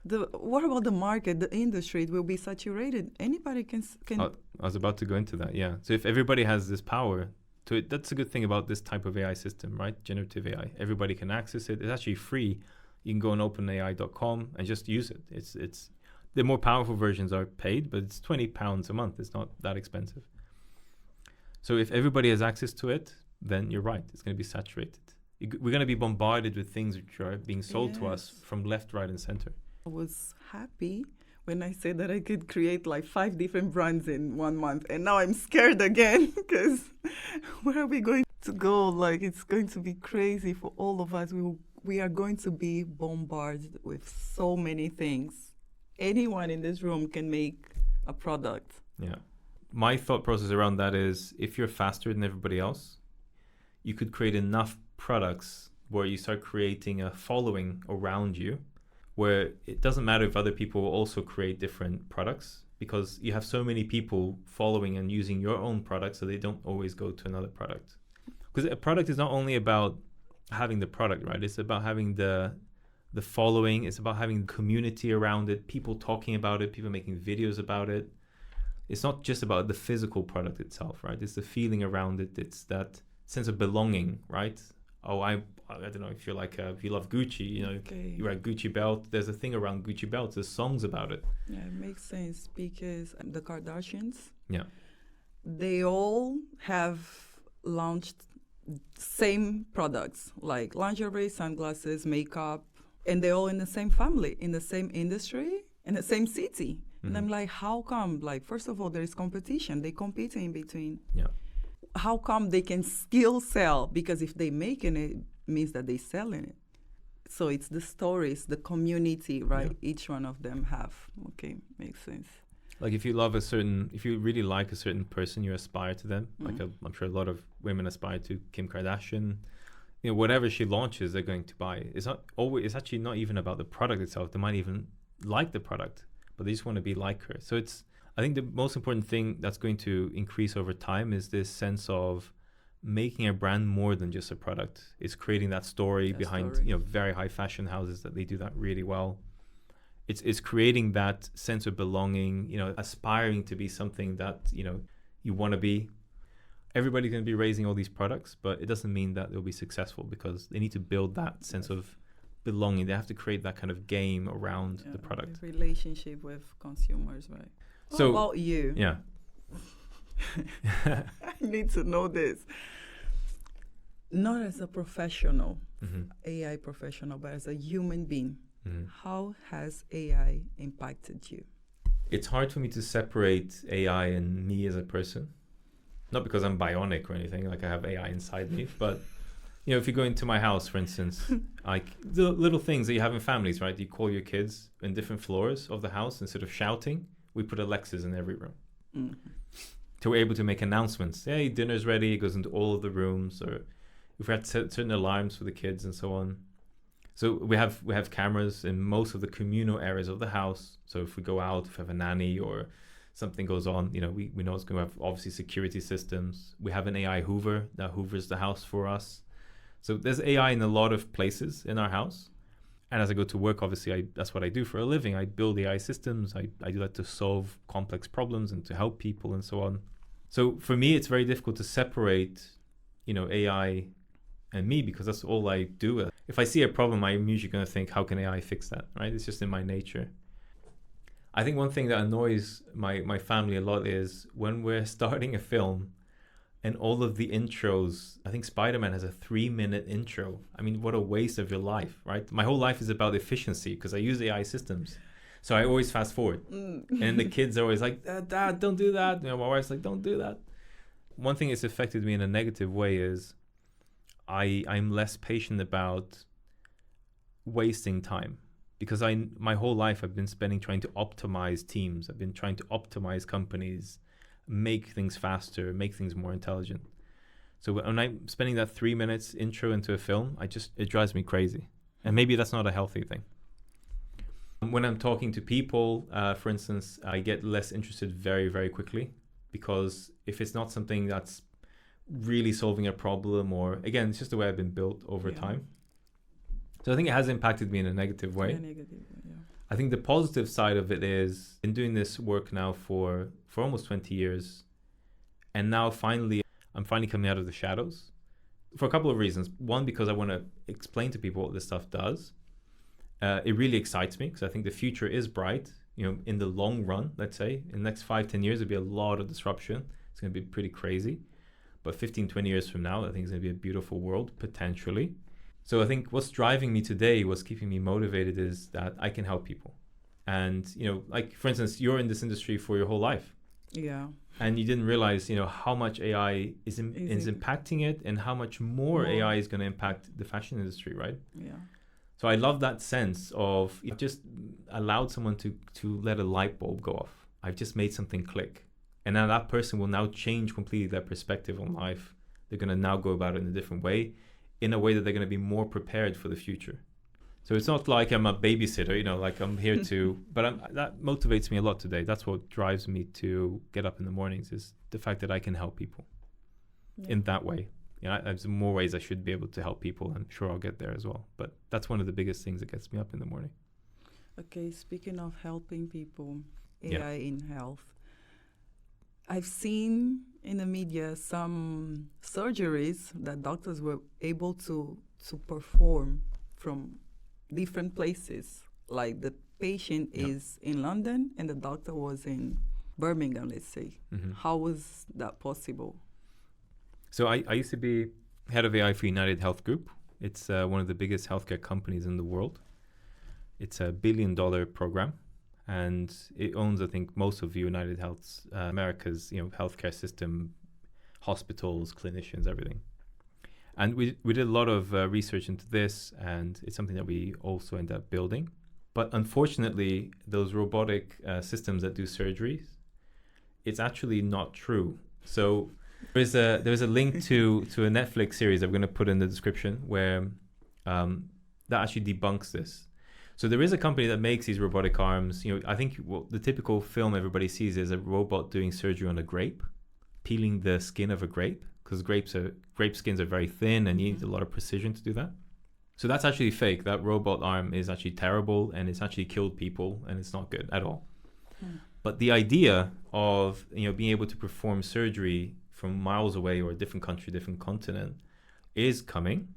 What about the market, the industry? It will be saturated. Anybody can. I was about to go into that, yeah. So if everybody has this power to it, that's a good thing about this type of AI system, right? Generative AI. Everybody can access it. It's actually free. You can go on openai.com and just use it. It's the more powerful versions are paid, but it's £20 a month. It's not that expensive. So if everybody has access to it, then you're right. It's going to be saturated. We're going to be bombarded with things which are being sold to us from left, right, and center. I was happy when I said that I could create like 5 different brands in 1 month. And now I'm scared again because where are we going to go? Like, it's going to be crazy for all of us. We are going to be bombarded with so many things. Anyone in this room can make a product. Yeah. My thought process around that is if you're faster than everybody else, you could create enough products where you start creating a following around you, where it doesn't matter if other people will also create different products because you have so many people following and using your own product so they don't always go to another product. Because a product is not only about having the product, right? It's about having the following. It's about having community around it, people talking about it, people making videos about it. It's not just about the physical product itself, right? It's the feeling around it. It's that sense of belonging, right? Oh, I don't know if you're like if you love Gucci, you wear a Gucci belt. There's a thing around Gucci belts. There's songs about it. Yeah, it makes sense because the Kardashians, they all have launched same products like lingerie, sunglasses, makeup, and they're all in the same family, in the same industry, in the same city. Mm-hmm. And I'm like, how come? Like, first of all, there is competition. They compete in between. Yeah. How come they can still sell? Because if they make it means that they selling it. So it's the stories, the community, right? Yeah. Each one of them have. Okay, makes sense. Like if you really like a certain person, you aspire to them. Like I'm sure a lot of women aspire to Kim Kardashian. You know, whatever she launches, they're going to buy. It's actually not even about the product itself. They might even like the product, but they just want to be like her. So I think the most important thing that's going to increase over time is this sense of making a brand more than just a product. It's creating that story behind, very high fashion houses that they do that really well. It's creating that sense of belonging, aspiring to be something that, you want to be. Everybody's going to be raising all these products, but it doesn't mean that they'll be successful because they need to build that sense of belonging. They have to create that kind of game around the product. Relationship with consumers, right? So, what about you? Yeah. I need to know this. Not as a professional, AI professional, but as a human being. How has AI impacted you? It's hard for me to separate AI and me as a person. Not because I'm bionic or anything, like I have AI inside me, but if you go into my house, for instance, like the little things that you have in families, right? You call your kids in different floors of the house instead of shouting. We put Alexas in every room. So we're able to make announcements. Hey, dinner's ready. It goes into all of the rooms. Or if we had certain alarms for the kids and so on. So we have cameras in most of the communal areas of the house. So if we go out, if we have a nanny or something goes on, we know it's going to have obviously security systems. We have an AI Hoover that hoovers the house for us. So there's AI in a lot of places in our house. And as I go to work, obviously, that's what I do for a living. I build AI systems. I do that to solve complex problems and to help people and so on. So for me, it's very difficult to separate, AI and me because that's all I do. If I see a problem, I'm usually going to think, how can AI fix that, right? It's just in my nature. I think one thing that annoys my family a lot is when we're starting a film and all of the intros, I think Spider-Man has a 3-minute intro. I mean, what a waste of your life, right? My whole life is about efficiency because I use AI systems. So I always fast forward. And the kids are always like, Dad, don't do that. My wife's like, don't do that. One thing that's affected me in a negative way is I'm less patient about wasting time because my whole life I've been spending trying to optimize teams. I've been trying to optimize companies, make things faster, make things more intelligent. So when I'm spending that 3 minutes intro into a film, it drives me crazy. And maybe that's not a healthy thing. When I'm talking to people, for instance, I get less interested very, very quickly because if it's not something that's really solving a problem or, again, it's just the way I've been built over time. So I think it has impacted me in a negative way. I think the positive side of it is in doing this work now for almost 20 years. And now I'm finally coming out of the shadows for a couple of reasons. One, because I want to explain to people what this stuff does. It really excites me because I think the future is bright. In the long run, let's say, in the next 5-10 years, there'll be a lot of disruption. It's going to be pretty crazy. But 15-20 years from now, I think it's going to be a beautiful world, potentially. So I think what's driving me today, what's keeping me motivated is that I can help people. And, like, for instance, you're in this industry for your whole life. Yeah. And you didn't realize, how much AI is impacting it and how much more AI is going to impact the fashion industry, right? Yeah. So I love that sense of you've just allowed someone to let a light bulb go off. I've just made something click. And now that person will now change completely their perspective on life. They're going to now go about it in a different way, in a way that they're going to be more prepared for the future. So it's not like I'm a babysitter, like I'm here to, but that motivates me a lot today. That's what drives me to get up in the mornings is the fact that I can help people in that way. There's more ways I should be able to help people. I'm sure I'll get there as well. But that's one of the biggest things that gets me up in the morning. Okay, speaking of helping people, AI in health, I've seen in the media some surgeries that doctors were able to perform from different places. Like the patient is in London and the doctor was in Birmingham, let's say. How was that possible? So I used to be head of AI for United Health Group. It's one of the biggest healthcare companies in the world. It's a $1 billion program. And it owns, I think, most of United Health's, America's, healthcare system, hospitals, clinicians, everything. And we did a lot of research into this, and it's something that we also ended up building. But unfortunately, those robotic systems that do surgeries, it's actually not true. So there's a link to a Netflix series I'm going to put in the description where that actually debunks this. So there is a company that makes these robotic arms. I think the typical film everybody sees is a robot doing surgery on a grape, peeling the skin of a grape, because grape skins are very thin and you need a lot of precision to do that. So that's actually fake. That robot arm is actually terrible and it's actually killed people and it's not good at all. But the idea of being able to perform surgery from miles away or a different country, different continent is coming.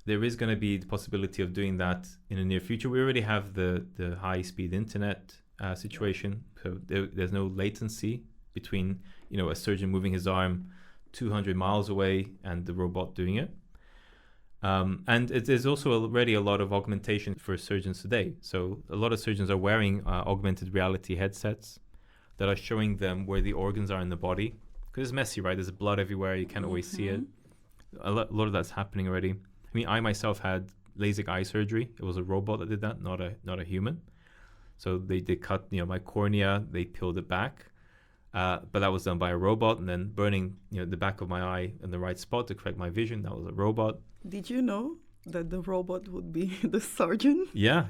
There is going to be the possibility of doing that in the near future. We already have the high-speed internet situation, so there's no latency between a surgeon moving his arm 200 miles away and the robot doing it. And there's also already a lot of augmentation for surgeons today. So a lot of surgeons are wearing augmented reality headsets that are showing them where the organs are in the body. Because it's messy, right? There's blood everywhere. You can't always see it. A lot of that's happening already. I mean, I myself had LASIK eye surgery. It was a robot that did that, not a human. So they cut my cornea. They peeled it back. But that was done by a robot, and then burning the back of my eye in the right spot to correct my vision. That was a robot. Did you know that the robot would be the surgeon? Yeah.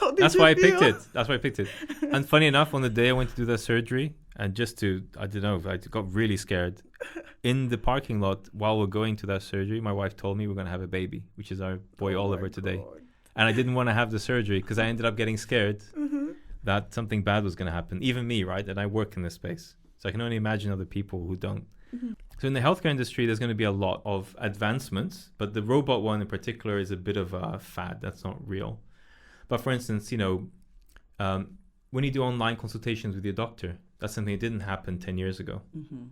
How did That's you why feel? I picked it. And funny enough, on the day I went to do that surgery, and I got really scared. In the parking lot while we're going to that surgery, my wife told me we're going to have a baby, which is our boy Oliver today. God. And I didn't want to have the surgery because I ended up getting scared that something bad was going to happen. Even me, right? And I work in this space. So I can only imagine other people who don't. So in the healthcare industry, there's going to be a lot of advancements, but the robot one in particular is a bit of a fad. That's not real. But for instance, when you do online consultations with your doctor, that's something that didn't happen 10 years ago.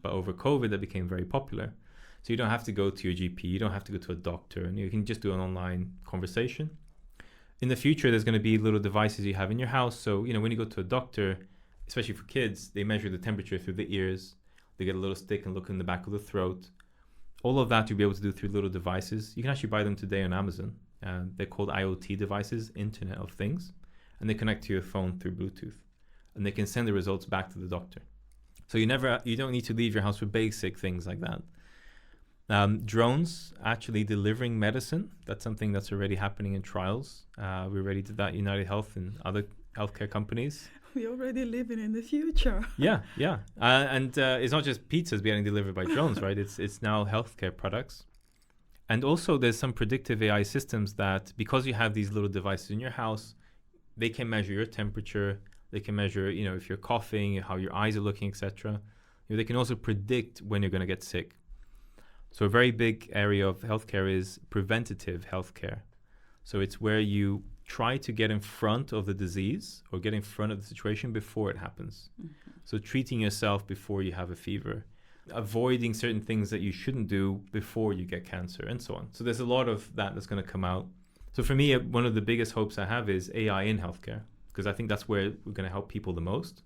But over COVID, that became very popular. So you don't have to go to your GP, you don't have to go to a doctor, and you can just do an online conversation. In the future, there's going to be little devices you have in your house. So, when you go to a doctor, especially for kids, they measure the temperature through the ears. They get a little stick and look in the back of the throat. All of that you'll be able to do through little devices. You can actually buy them today on Amazon. They're called IoT devices, Internet of Things. And they connect to your phone through Bluetooth. And they can send the results back to the doctor. So you don't need to leave your house for basic things like that. Drones actually delivering medicine. That's something that's already happening in trials. We already did that at United Health and other healthcare companies. We're already living in the future. Yeah. And it's not just pizzas being delivered by drones, right? It's now healthcare products. And also there's some predictive AI systems that, because you have these little devices in your house, they can measure your temperature. They can measure, if you're coughing, how your eyes are looking, etc. They can also predict when you're going to get sick. So a very big area of healthcare is preventative healthcare. So it's where you try to get in front of the disease or get in front of the situation before it happens. So treating yourself before you have a fever, avoiding certain things that you shouldn't do before you get cancer, and so on. So there's a lot of that's going to come out. So for me, one of the biggest hopes I have is AI in healthcare, because I think that's where we're going to help people the most.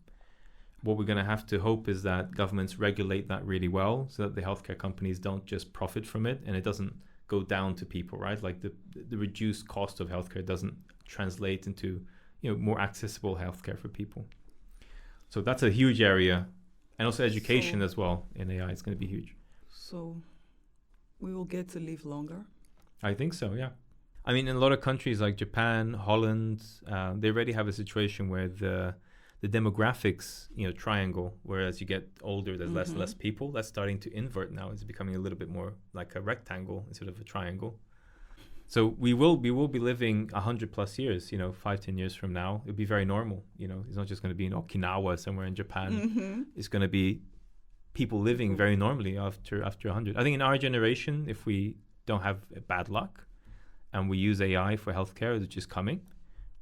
What we're going to have to hope is that governments regulate that really well so that the healthcare companies don't just profit from it and it doesn't go down to people, right? Like the reduced cost of healthcare doesn't translate into more accessible healthcare for people. So that's a huge area. And also education as well in AI is going to be huge. So we will get to live longer? I think so, yeah. I mean, in a lot of countries like Japan, Holland, they already have a situation where the demographics, triangle, whereas you get older, there's less people. That's starting to invert now. It's becoming a little bit more like a rectangle instead of a triangle. So we will be living 100 plus years, 5-10 years from now. It'll be very normal. It's not just going to be in Okinawa somewhere in Japan. It's going to be people living very normally after 100. I think in our generation, if we don't have bad luck and we use AI for healthcare, which is coming,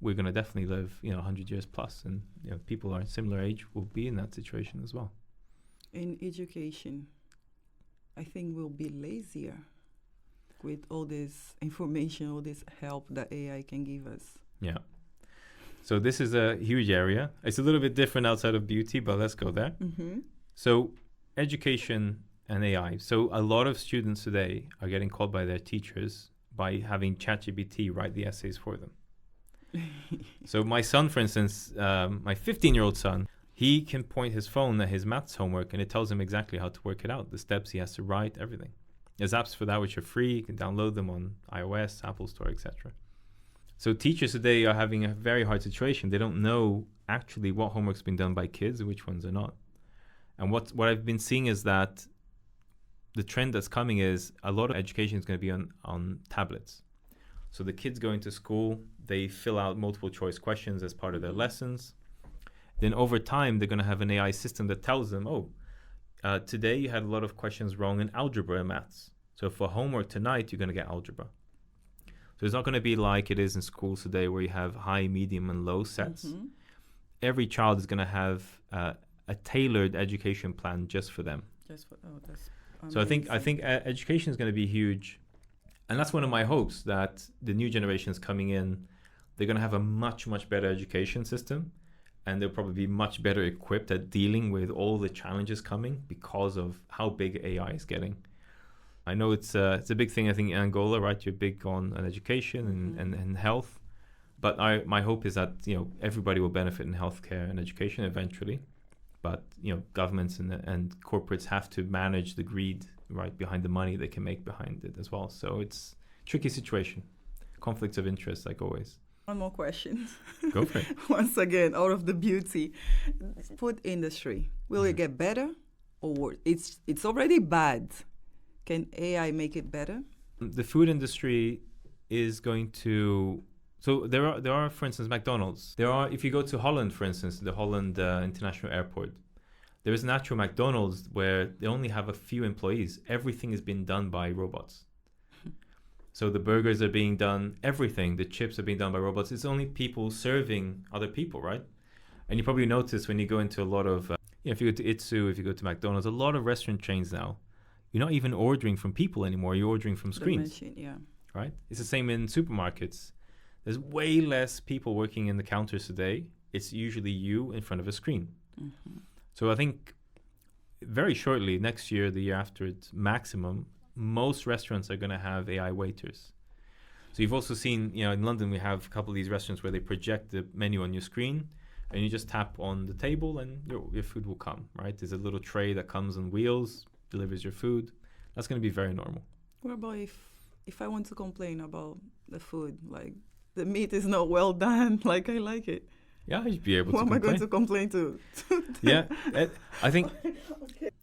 we're going to definitely live 100 years plus, and people our similar age will be in that situation as well. In education, I think we'll be lazier with all this information, all this help that AI can give us. Yeah. So this is a huge area. It's a little bit different outside of beauty, but let's go there. So education and AI. So a lot of students today are getting called by their teachers by having ChatGPT write the essays for them. So my son, for instance, my 15-year-old son, he can point his phone at his maths homework and it tells him exactly how to work it out, the steps he has to write, everything. There's apps for that which are free. You can download them on iOS, Apple Store, etc. So teachers today are having a very hard situation. They don't know actually what homework's been done by kids and which ones are not. And what I've been seeing is that the trend that's coming is a lot of education is going to be on tablets. So the kids go into school, they fill out multiple choice questions as part of their lessons. Then over time, they're going to have an AI system that tells them, today you had a lot of questions wrong in algebra and maths. So for homework tonight, you're going to get algebra. So it's not going to be like it is in schools today where you have high, medium, and low sets. Mm-hmm. Every child is going to have a tailored education plan just for them. That's so I think education is going to be huge. And that's one of my hopes, that the new generations coming in, they're going to have a much, much better education system. And they'll probably be much better equipped at dealing with all the challenges coming because of how big AI is getting. I know it's a big thing, I think, in Angola, right? You're big on education and health. But my hope is that, everybody will benefit in healthcare and education eventually. But, governments and corporates have to manage the greed, right, behind the money they can make behind it as well. So it's a tricky situation. Conflicts of interest, like always. One more question. Go for it. Once again, out of the beauty. Food industry, will it get better or worse? It's already bad. Can AI make it better? The food industry is going to... So there are, for instance, McDonald's. If you go to Holland, for instance, the Holland International Airport, there is an actual McDonald's where they only have a few employees. Everything is being done by robots. So the burgers are being done, everything, the chips are being done by robots. It's only people serving other people, right? And you probably notice when you go into a lot of, if you go to Itsu, if you go to McDonald's, a lot of restaurant chains now, you're not even ordering from people anymore, you're ordering from screens. The machine, yeah. Right? It's the same in supermarkets. There's way less people working in the counters today. It's usually you in front of a screen. Mm-hmm. So I think very shortly, next year, the year after, it's maximum, most restaurants are going to have AI waiters. So you've also seen, in London, we have a couple of these restaurants where they project the menu on your screen and you just tap on the table and your food will come, right? There's a little tray that comes on wheels, delivers your food. That's going to be very normal. What about if I want to complain about the food, like the meat is not well done, like I like it? Yeah, you'd be able to complain. What am I going to complain to? Yeah, I think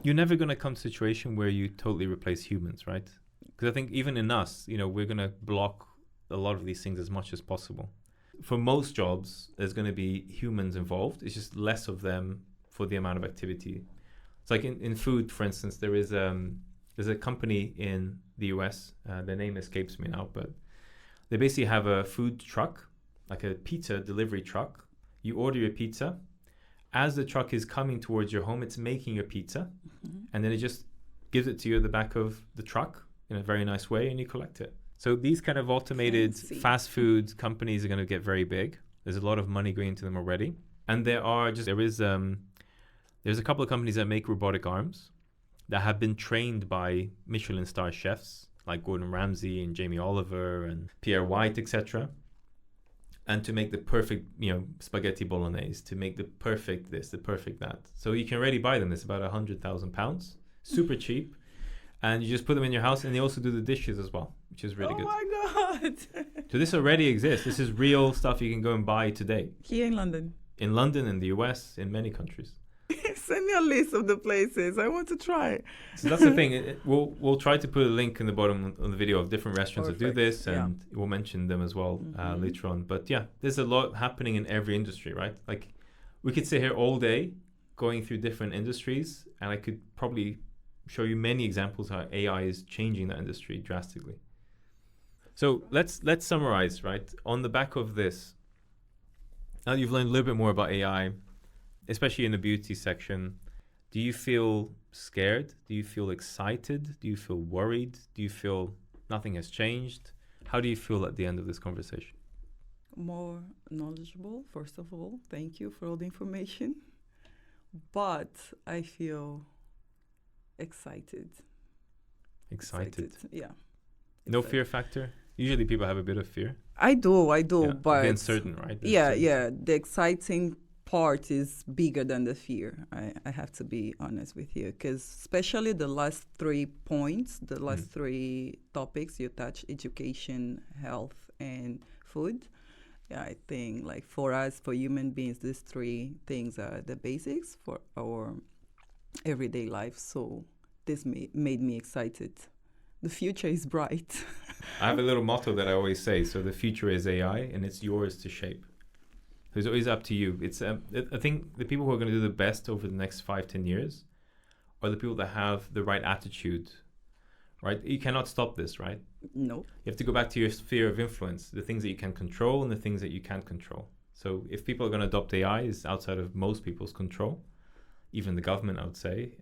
you're never going to come to a situation where you totally replace humans, right? Because I think even in us, we're going to block a lot of these things as much as possible. For most jobs, there's going to be humans involved. It's just less of them for the amount of activity. It's like in food, for instance, there's a company in the US, their name escapes me now, but they basically have a food truck, like a pizza delivery truck. You order your pizza. As the truck is coming towards your home, it's making your pizza. Mm-hmm. And then it just gives it to you at the back of the truck in a very nice way, and you collect it. So these kind of automated fast food companies are going to get very big. There's a lot of money going into them already. And there's a couple of companies that make robotic arms that have been trained by Michelin star chefs like Gordon Ramsay and Jamie Oliver and Pierre White, etc. And to make the perfect, spaghetti bolognese, to make the perfect this, the perfect that. So you can already buy them. It's about £100,000, super cheap. And you just put them in your house, and they also do the dishes as well, which is really good. Oh my God. So this already exists. This is real stuff you can go and buy today. Here in London? In London, in the US, in many countries. Send me a list of the places. I want to try. So that's the thing. We'll try to put a link in the bottom of the video of different restaurants that do this, and we'll mention them as well later on. But yeah, there's a lot happening in every industry, right? Like we could sit here all day going through different industries, and I could probably show you many examples how AI is changing that industry drastically. So let's summarize, right? On the back of this, now that you've learned a little bit more about AI, especially in the beauty section, do you feel scared? Do you feel excited? Do you feel worried? Do you feel nothing has changed? How do you feel at the end of this conversation? More knowledgeable, first of all. Thank you for all the information. But I feel excited. Excited? Yeah. No fear factor? Usually people have a bit of fear. I do, Yeah, but the uncertain, right? The yeah, uncertainty. yeah. The exciting part is bigger than the fear. I have to be honest with you, because especially the last 3 points, the last three topics you touch: education, health, and food. Yeah, I think like for us, for human beings, these three things are the basics for our everyday life. So this made me excited. The future is bright. I have a little motto that I always say. So the future is AI, and it's yours to shape. So it's always up to you. I think the people who are going to do the best over the next 5-10 years are the people that have the right attitude, right? You cannot stop this, right? No. You have to go back to your sphere of influence, the things that you can control and the things that you can't control. So if people are going to adopt AI, it's outside of most people's control, even the government, I would say.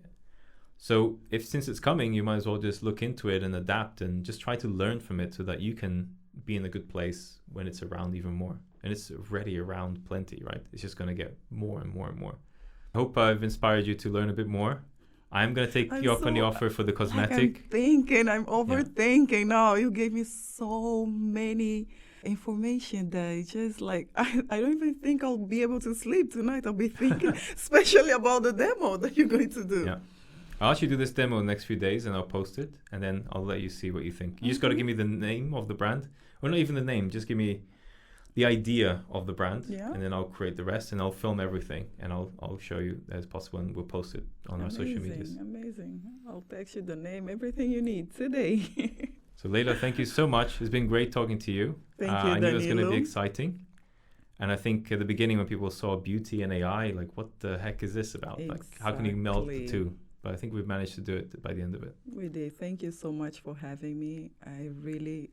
So since it's coming, you might as well just look into it and adapt and just try to learn from it so that you can be in a good place when it's around even more. And it's already around plenty, right? It's just going to get more and more and more. I hope I've inspired you to learn a bit more. I'm going to take you up on the offer for the cosmetic. I'm overthinking now. You gave me so many information that it's just like, I don't even think I'll be able to sleep tonight. I'll be thinking, especially about the demo that you're going to do. Yeah. I'll actually do this demo in the next few days and I'll post it and then I'll let you see what you think. You just got to give me the name of the brand. Or not even the name, just give me the idea of the brand, and then I'll create the rest and I'll film everything and I'll show you as possible and we'll post it on our social medias. Amazing. I'll text you the name, everything you need today. So Leila, thank you so much. It's been great talking to you. Thank you, I knew it was going to Danilo. be exciting. And I think at the beginning when people saw beauty and AI, like what the heck is this about? Like how can you melt the two? But I think we've managed to do it by the end of it. We did. Thank you so much for having me.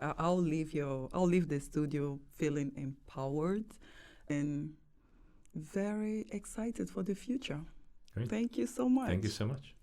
I'll leave the studio feeling empowered and very excited for the future. Great. Thank you so much. Thank you so much.